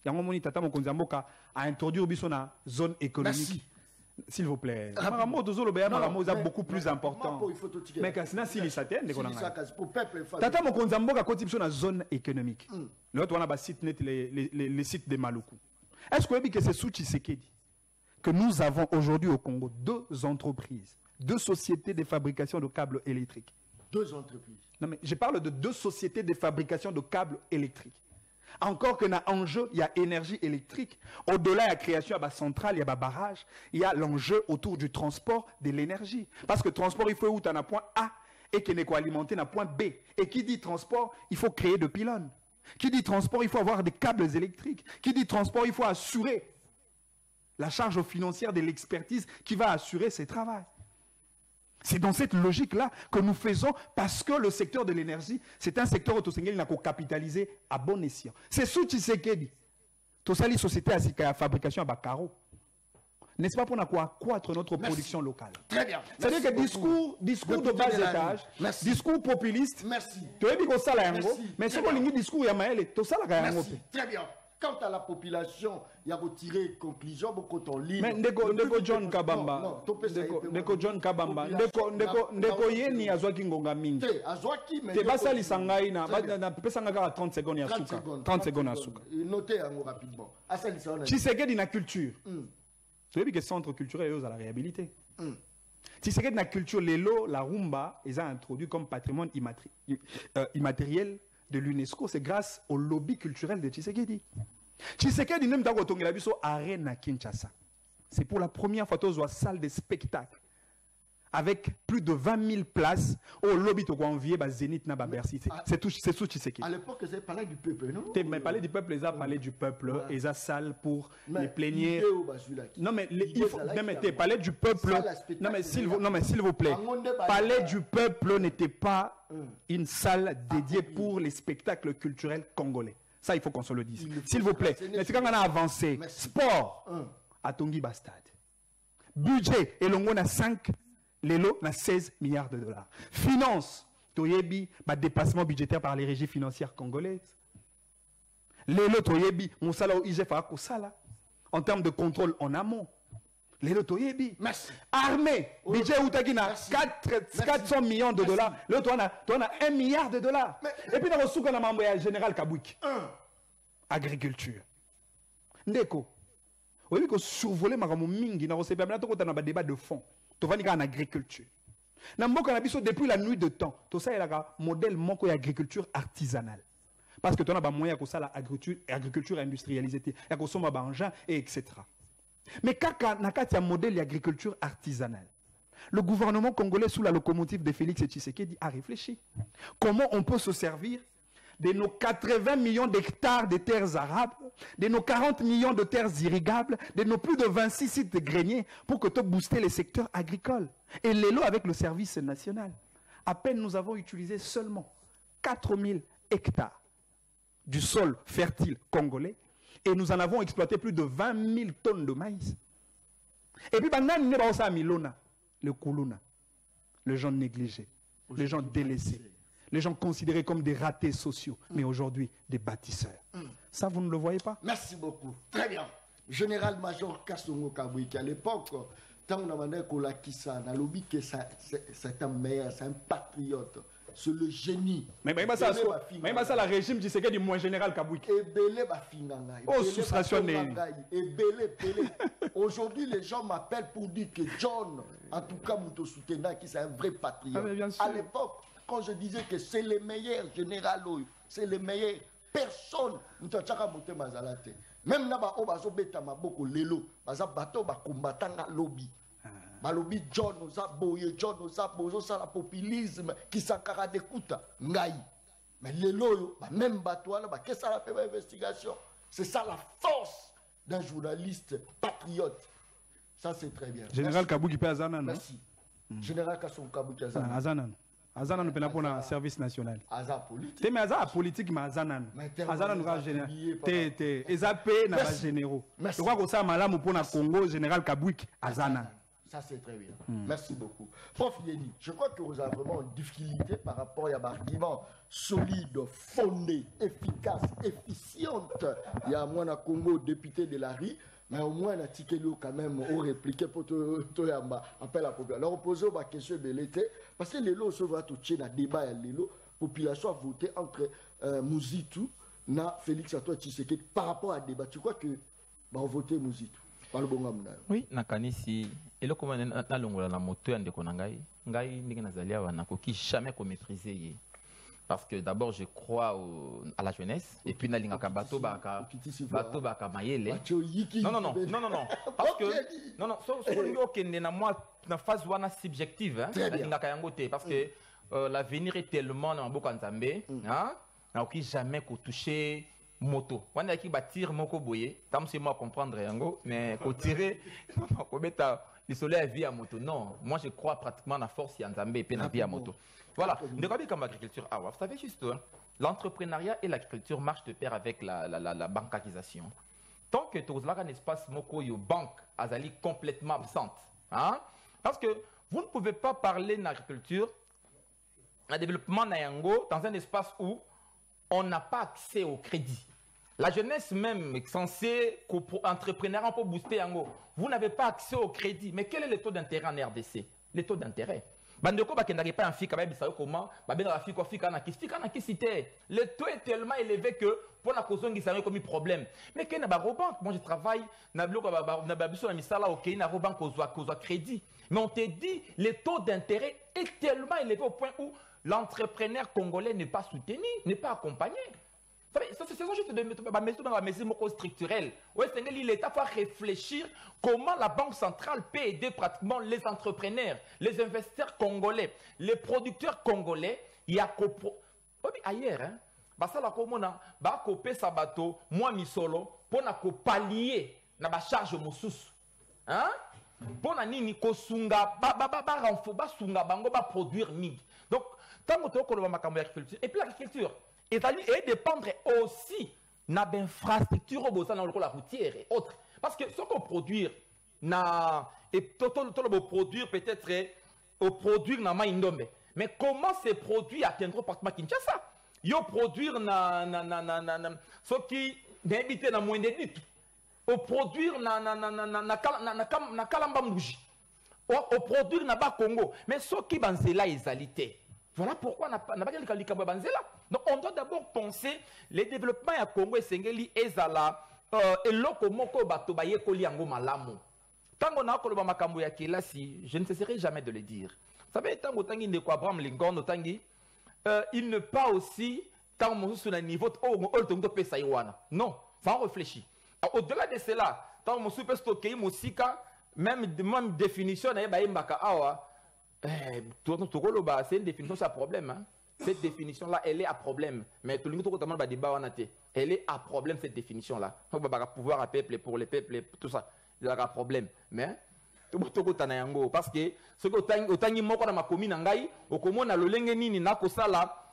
Yango moni tata mokonzi mboka a introduit la zone économique. S'il vous plaît. C'est beaucoup plus important. Mais sinon si les satènes tata mokonzi mboka koti biso na zone économique. L'autre on a site net les sites de Maluku. Est-ce que vous savez que c'est sous Tshisekedi que nous avons aujourd'hui au Congo deux entreprises, deux sociétés de fabrication de câbles électriques? Deux entreprises. Non mais je parle de deux sociétés de fabrication de câbles électriques. Encore que dans l'enjeu, il y a énergie électrique. Au-delà de la création, il y a centrale, il y a barrage. Il y a l'enjeu autour du transport de l'énergie. Parce que transport, il faut où tu as un point A et qu'il n'est alimenté dans un point B. Et qui dit transport, il faut créer de pylônes. Qui dit transport, il faut avoir des câbles électriques. Qui dit transport, il faut assurer la charge financière de l'expertise qui va assurer ces travaux. C'est dans cette logique-là que nous faisons parce que le secteur de l'énergie, c'est un secteur autosengel qui a capitalisé à bon escient. C'est sous Tshisekedi. Tout ça, les sociétés à fabrication à Bakaro. N'est-ce pas pour accroître notre production locale? Très bien. C'est-à-dire que discours de bas étage, discours populiste, tu as dit que ça là, mais c'est un discours Yamaël, tout ça là. Très bien. Quant à la population, il y a retiré conclusion beaucoup de livres. Mais ndeko John Kabamba, ndeko John Kabamba, ndeko yeni azwaki ngonga mingi. Azwaki mais te basali sangai na pesa ngaka 30 secondes ya suka. 30 secondes ya suka. Notez rapidement. Asali ça on a. Tshisekedi na culture. Tu sais que centre culturel est à la réhabiliter. Tshisekedi na culture lelo la rumba ils ont introduit comme patrimoine immatériel de l'UNESCO, c'est grâce au lobby culturel de Tshisekedi. Tshisekedi n'aime pas qu'on ait biso arène à Kinshasa. C'est pour la première fois dans une salle de spectacle avec plus de 20 000 places au lobby to envié ba Zénith na ba Bercy. C'est tout Tshisekedi. À l'époque, ils parlaient du peuple, non? Mais parler du peuple, ils ont parlé du peuple, ils ont salle pour les pléniers. Non mais il parlait du peuple. Non mais s'il vous plaît, parler du peuple n'était pas une salle dédiée pour les spectacles culturels congolais. Ça, il faut qu'on se le dise. S'il vous plaît. Mais c'est quand on a avancé. Sport, à Tongi Bastade. Budget, et l'on a 5, les lots, on a 16 milliards de dollars. Finance, Toyebi, dépassement budgétaire par les régies financières congolaises. Les lots, Toyebi, mon salaire au IGF à Kosala. En termes de contrôle en amont. Les Toyebi. Merci. Armée. Budget Outagina, 400 millions de dollars. Là, tu en as 1 milliard de dollars. Et puis, dans le souk, on a membre général Kabouik. Agriculture. Ndeko. Vous voyez que survoler ma mingi, dans le débat de fond. Tu vas en agriculture. Depuis la nuit de temps, tout ça est un modèle d'agriculture artisanale. Parce que tu as moyen que ça l'agriculture industrialisée, il y a que etc. Mais quand il y a un modèle d'agriculture artisanale, le gouvernement congolais sous la locomotive de Félix Tshisekedi a réfléchi. Comment on peut se servir de nos 80 millions d'hectares de terres arables, de nos 40 millions de terres irrigables, de nos plus de 26 sites de greniers pour que tu booster les secteurs agricoles. Et l'élo avec le service national. À peine nous avons utilisé seulement 4000 hectares du sol fertile congolais. Et nous en avons exploité plus de 20 000 tonnes de maïs. Et puis, le Kuluna, le jaune négligé. les gens délaissés, les gens considérés comme des ratés sociaux, mais aujourd'hui des bâtisseurs. Ça, vous ne le voyez pas? Merci beaucoup. Très bien. Général-major Kassongo Kabouiki, à l'époque, tant on a demandé qu'on l'a quitté, on a lobby que c'est un meilleur, c'est un patriote. C'est le génie. Mais ça, la régime du secret du moins général Kabouiki. Oh, soustration. Aujourd'hui, les gens m'appellent pour dire que John, en tout cas, Mouto Soutenant, qui c'est un vrai patriote. À l'époque, quand je disais que c'est le meilleur général, c'est le meilleur, personne ne t'a pas monté Mazalate. Même là-bas, on va se mettre beaucoup lelo, parce que bateau va combattre dans lobby. Balobi John Ozaboye, John Ozaboye, ça la populisme qui s'encara d'écoute, ngaï. Mais les loyaux, même bateau, qu'est-ce que ça fait investigation? C'est ça la force d'un journaliste patriote. Ça c'est très bien. Général Kabouiki peut Azanan. Merci. Général Kasson Kabouiki Azanan. Azanan. Azanan nous peut pour un service national. Azan politique. Mais Azan politique, mais Azanan. Azanan nous va général. Ezapé n'a pas généraux. Je crois que ça malam pour le Congo, général Kabouiki Azanan. Ça, c'est très bien. Merci beaucoup. Prof Yeni, je crois que vous avez vraiment une difficulté par rapport à un argument solide, fondé, efficace, efficiente. Il y a moi, Congo, député de la RI, mais au moins, on a tiqué quand même au répliqué pour tout appel à la population. Alors, on pose la question de l'été, parce que les lots se voient tout dans le débat, la population a voté entre Mouzitou et Félix Antoine Tshisekedi par rapport à débat. Tu crois que on voté Mouzitou? Oui, nakanisi et comment na longola na moto ande konangai ngai ndenge nazalia wana koki jamais ko maîtriser parce que d'abord je crois à la jeunesse et puis na lingaka bato baka mayele non parce que non so ngo kende na moi na phase wana subjective hein lingaka yango te parce que l'avenir est tellement na mboka nzambe hein na koki jamais ko toucher moto wana qui bâtir moko boye tam c'est moi comprendre yango mais ko tirer ko mettre le soleil à vie à moto non moi je crois pratiquement la force ya nzambe pe na vie à moto voilà ne pas comme l'agriculture vous savez juste l'entrepreneuriat et l'agriculture marchent de pair avec la bancarisation tant que tu as un espace moko yo banque azali complètement absente hein parce que vous ne pouvez pas parler d'agriculture un développement na yango dans un espace où on n'a pas accès au crédit. La jeunesse même est censée entrepreneur pour booster yango. Vous n'avez pas accès au crédit. Mais quel est le taux d'intérêt en RDC? Le taux d'intérêt. Bandeko ba kendaki pas en fika ba bisayo comment ba ben la fika na cité. Le taux est tellement élevé que pour la cause qui ça comme problème. Mais que na ba robank, moi je travaille na bloko na ba biso na misala OK na robank kozwa crédit. Mais on te dit le taux d'intérêt est tellement élevé au point où l'entrepreneur congolais n'est pas soutenu, n'est pas accompagné. C'est juste des mesures structurelles. L'État va réfléchir comment la Banque centrale peut aider pratiquement les entrepreneurs, les investisseurs congolais, les producteurs congolais. Il y a ailleurs, hein. Ça la komona ba kopé sabato moi misolo pour na ko pallier na ba charge mosusu. Hein? Pour na nini ko sunga ba renfo ba sunga bango ba produire mingi. Donc tant que tu as makambo agriculture et puis l'agriculture et dépendre aussi na infrastructure au besoin dans la routière et autres parce que ce qu'on produire na et tout le produire peut-être au produire na maindombe mais comment ces produits atteindront partout Kinshasa yo produire na ce qui d'habiter na moins de litres au produire na kalamba mbuji au produire na ba Congo mais ce qui banzela ezalité. Voilà pourquoi on n'a pas de banzela. Donc on doit d'abord penser les développements à Congo et Sengeli ezala et loko moko bato ba yekoli yango malamu. Tango na ko ba makambo ya kelasi, je ne cesserai jamais de le dire. Vous savez tango tangi ndeko Abraham Lincoln tangi il ne pas aussi tant sur un niveau de pesa iwana. Non, sans réfléchir. Au-delà de cela, tant mon super stocké musika même définition na ba imbaka awa c'est une définition, c'est un problème. Hein? Cette définition-là, elle est à problème. Mais tout le monde elle est à problème, cette définition-là. On va pouvoir à peuple, pour les peuples, tout ça. Il y a un problème. Mais, tout le monde parce que ce que autant de monde dans ma commune, au comment on a le lengeni, n'a que ça là,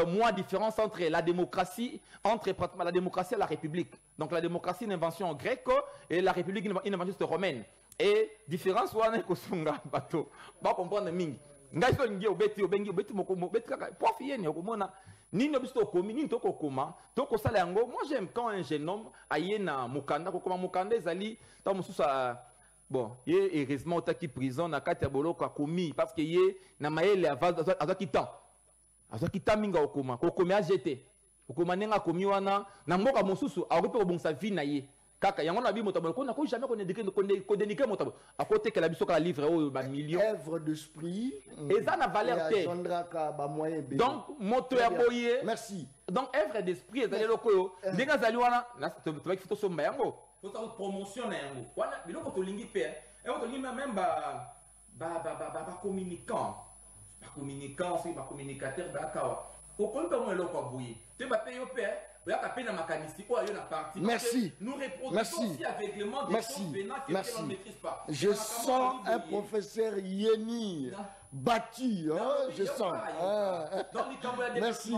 moi, différence entre la démocratie et la République. Donc la démocratie, une invention grecque, et la République, une invention romaine. Et différence, on est que bateau. Pas comprendre mingi. ngai so ngi obeti moko obeti kaka prof yeni okomona nini biso komi nini to kokoma to kosala yango. Moi j'aime quand un jeune homme ayena mukanda kokoma mukanda ezali ta mususa bon ye heureusement otaki prison na kati ya boloko akomi parce que ye na mayele azaki ta minga okoma kokomi ajete okoma nenga komi wana na mboka mosusu akope kobongisa vie na ye kaka yango na bi moto ko na ko jamais ko déniquer moto à côté que la biso ka livre o ba million œuvre d'esprit et ça na valeur té donc moto ya boye merci donc œuvre d'esprit ezali lokoyo ndinga zali wana na to ba foto somba yango to ta promotion na yango wana biloko to lingi pe et on to lingi même ba communicant c'est ba communicateur ba kawa au compte moi eloko boye te ba pe yo pe merci. Nous reproduisons aussi aveuglément des choses venant que l'on ne maîtrise pas. Je sens un professeur Yeni battu, hein, je sens. Merci,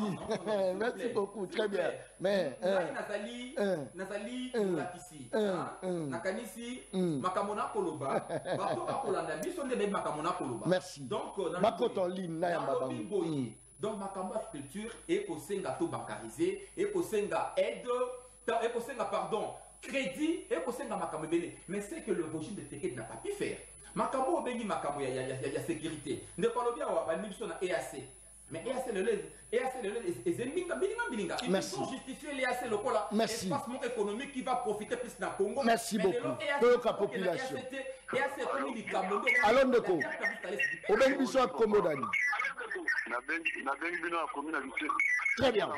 merci beaucoup, très bien. Mais merci. Donc ma campagne culture est au senga to bancarisé et au senga aide et au senga pardon crédit et au senga makamobele mais c'est que le régime de Teked n'a pas pu faire makamo bengi makamo ya sécurité ne parle bien wa mission na EAC mais EAC le bilinga il faut justifier l'EAC le cola espace économique qui va profiter plus na Congo. Merci beaucoup pour la population EAC comme il Cameroun allons de ko obengi biso komodani. Très bien.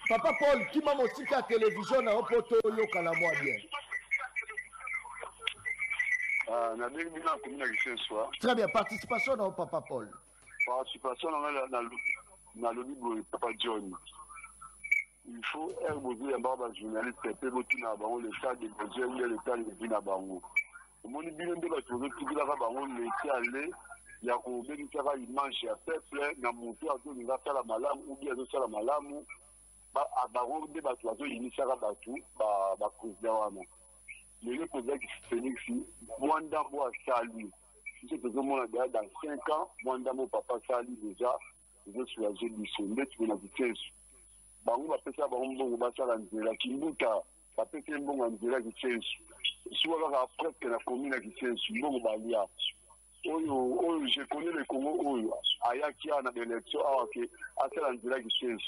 Papa Paul, qui m'a montré la télévision à Opoto Yokalamwa bien. Très bien. Participation dans Papa Paul. Participation dans le livre de Papa John. Il faut imposer un journaliste qui peut l'état de besoin et l'état de vie. Mon bilan de la journée, tout le monde est allé. Il y a une image à peuple, na monté à tout le sala malamu ou bien de sala malamu, ba abaro de batuazo inisara batu, ba président wana. Le président qui Félix Mwanda Mbo Sali. Si c'est mon dans 5 ans, Mwanda Mbo papa Sali déjà, je suis âgé du sommet tu na vitesse. Ba on va pesa ba mbongo ba sala nzela kimbuta, ba pesa mbongo nzela vitesse. Soit là presque la commune vitesse, mbongo ba lia. Je connais le Congo, Ayaki a une élection à la vitesse.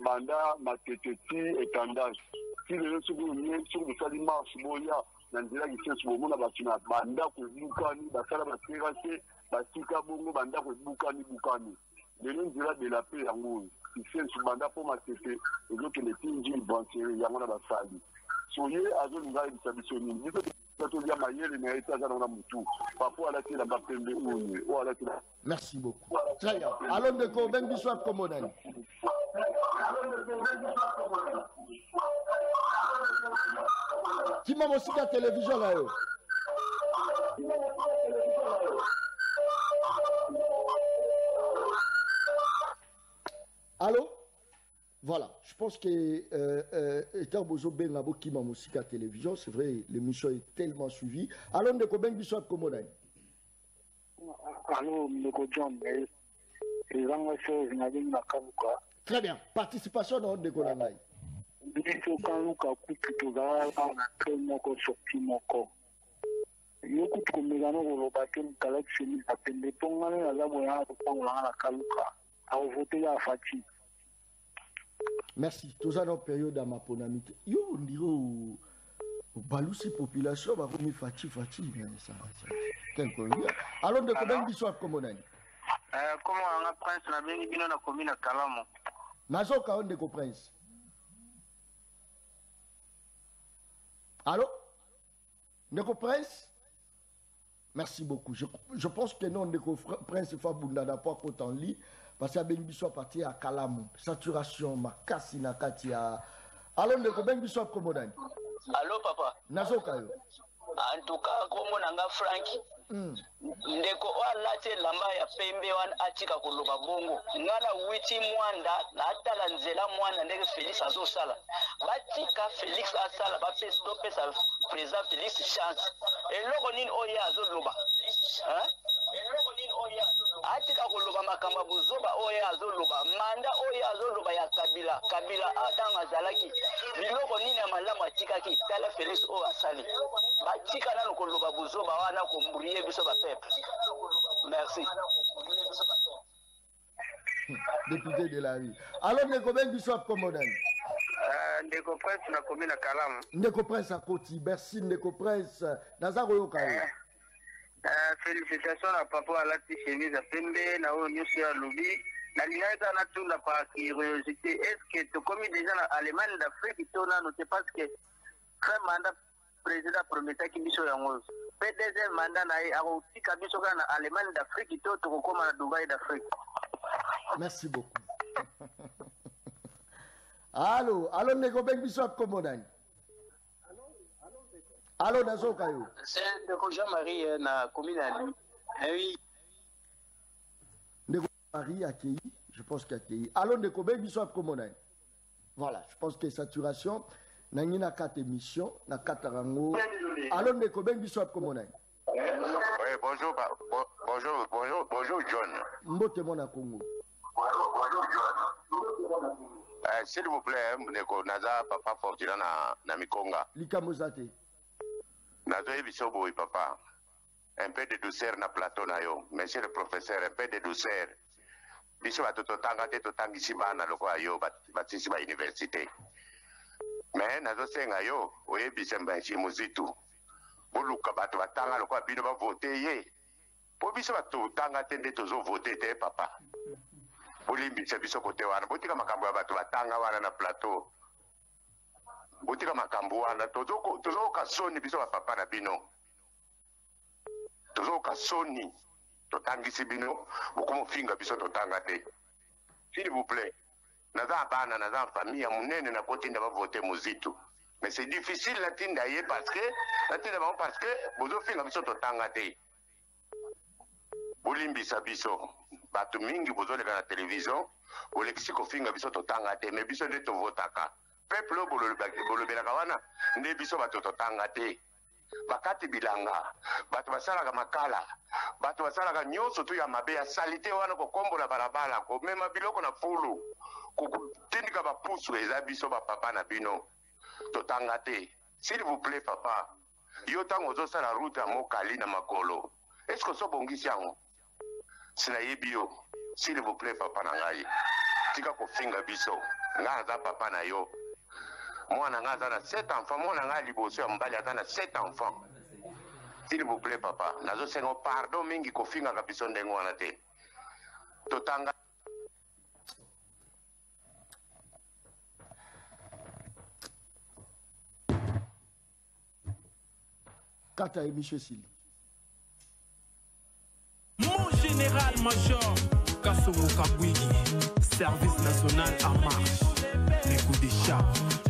Banda, Mateteti et Tandage. Si le second sur le Salima, Boya, Nandela vitesse, au monde à Banda, Bukani, Basala, Batirase, Basika Bongo, Banda, Bukani, Bukani. Le nom de la paix en haut. Il fait sur Banda pour Matete, et donc les Tingi, Bantier, Yamana Basali. Soyez à zone de s'additionner. Merci beaucoup. Très bien. Allons de Coben Biswap Komodani. Qui m'a aussi la télévision là haut. Allô? Voilà, je pense que étant Bozo Ben Labo qui m'a aussi la télévision, c'est vrai, l'émission est tellement suivie. Allons de Koben Bissot Komodani. Allô, M. John, très bien, participation dans le Konanai. Merci. Tous en période à ma ponamite. Yo, on dirait au balousi population, va vous fati. Alors, de combien de soirs comme on a dit? Comment on a prince na bien bino na commune à Kalamo. Nazoka on de ko prince. Allô? Neko prince? Merci beaucoup. Je pense que non, Neko prince Fabunda n'a pas autant lit. Parce que Ben Bissot parti à Kalamo, saturation, ma casse na katia. Alors, le Ben Bissot Komodani. Allô, papa. Nazoka yo. En tout cas, comme on a Frank. Ndeko walate lamba ya pembe wan atika koloba bongo. Ngala witi mwanda na atala nzela mwanda ndeke Félix azosala. Batika Félix asala ba pe stopper sa président Félix chance. Et loko nini oya azoloba. Hein? makamba buzoba oyo azoloba manda oyo azoloba ya kabila atanga azalaki biloko nini ya malamu atikaki tala Félix oyo asali batika nano koloba buzoba wana kombrouiller biso bapeple. Merci. Député de la vie. Alors ndeko ben biso komodani. Ndeko Prince na commune na Kalamu. Ndeko Prince à Koti. Merci Ndeko Prince. Naza koyoka yo. Félicitations à papa alati chemise à pembe na oyo nyusi ya lobi. Na linaita na tunda par curiosité. Est-ce que tu commis déjà en Allemagne d'Afrique tona no c'est parce que très mandat président prometa ki biso yango. P2 mandat na aro tika biso kana Allemagne d'Afrique to to koma na Dubai d'Afrique. Merci beaucoup. Allô, ndeko ben biso komodani. Allô, nazoka yo. C'est ndeko Jean-Marie na commune à lui. Oui. Ndeko Marie accueilli, je pense qu'il a accueilli. Allô, ndeko ben biso komodani. Voilà, je pense que saturation nangina 4 émissions na 4 rango. Allô, ndeko ben biso komodani. Oui, bonjour John. Mbote mona Congo. S'il vous plaît, Mneko Naza, papa Fortuna na Mikonga. Likamozate. Nazo Ebisobo, papa. Un peu de douceur na plateau na yo. Monsieur le professeur, un peu de douceur. Biso ba totanga te totangisi bana loko ayo batisi ba université. Mais nazo senga yo, oye bisemba chi muzitu. Boluka bato batanga loko bino ba voter ye. Po biso ba totanga te nde tozo voter te papa. Bolimbisa biso kote wana botika makambo ya bato batanga wana na plateau botika makambo wana tozo kasoni biso ba papa na bino tozo kasoni totangisi bino bokomo finga biso totanga te s'il vous plaît naza bana naza famille ya munene na kotinda ba voter muzitu mais c'est difficile la tinda ye parce que bozo finga biso totanga te bolimbisa biso bato mingi bozoleka na télévision olekisi kofinga biso totanga te mais biso nde tovotaka peuple bolobelaka wana nde biso bato totanga te bakati bilanga bato basalaka makala bato basalaka nyonso to ya mabe ya salite wana kokombola balabala komema biloko na fulu kotindika bapusu eza biso bapapa na bino totanga te. S'il vous plaît papa yo ntango ozosala route ya mokali na makolo est-ce que osobongisi yango sinayebi yo s'il vous plaît papa na ngai tika kofinga biso ngai aza papa na yo mwana ngai aza na 7 enfants mwana ngai liboso ya mobali aza na 7 enfants s'il vous plaît papa nazosenga pardon mingi kofingaka biso ndenge wana te totanga kata émission Sili. Mon général-major Kassongo Kabwigi, service national en marche, les coups des chats.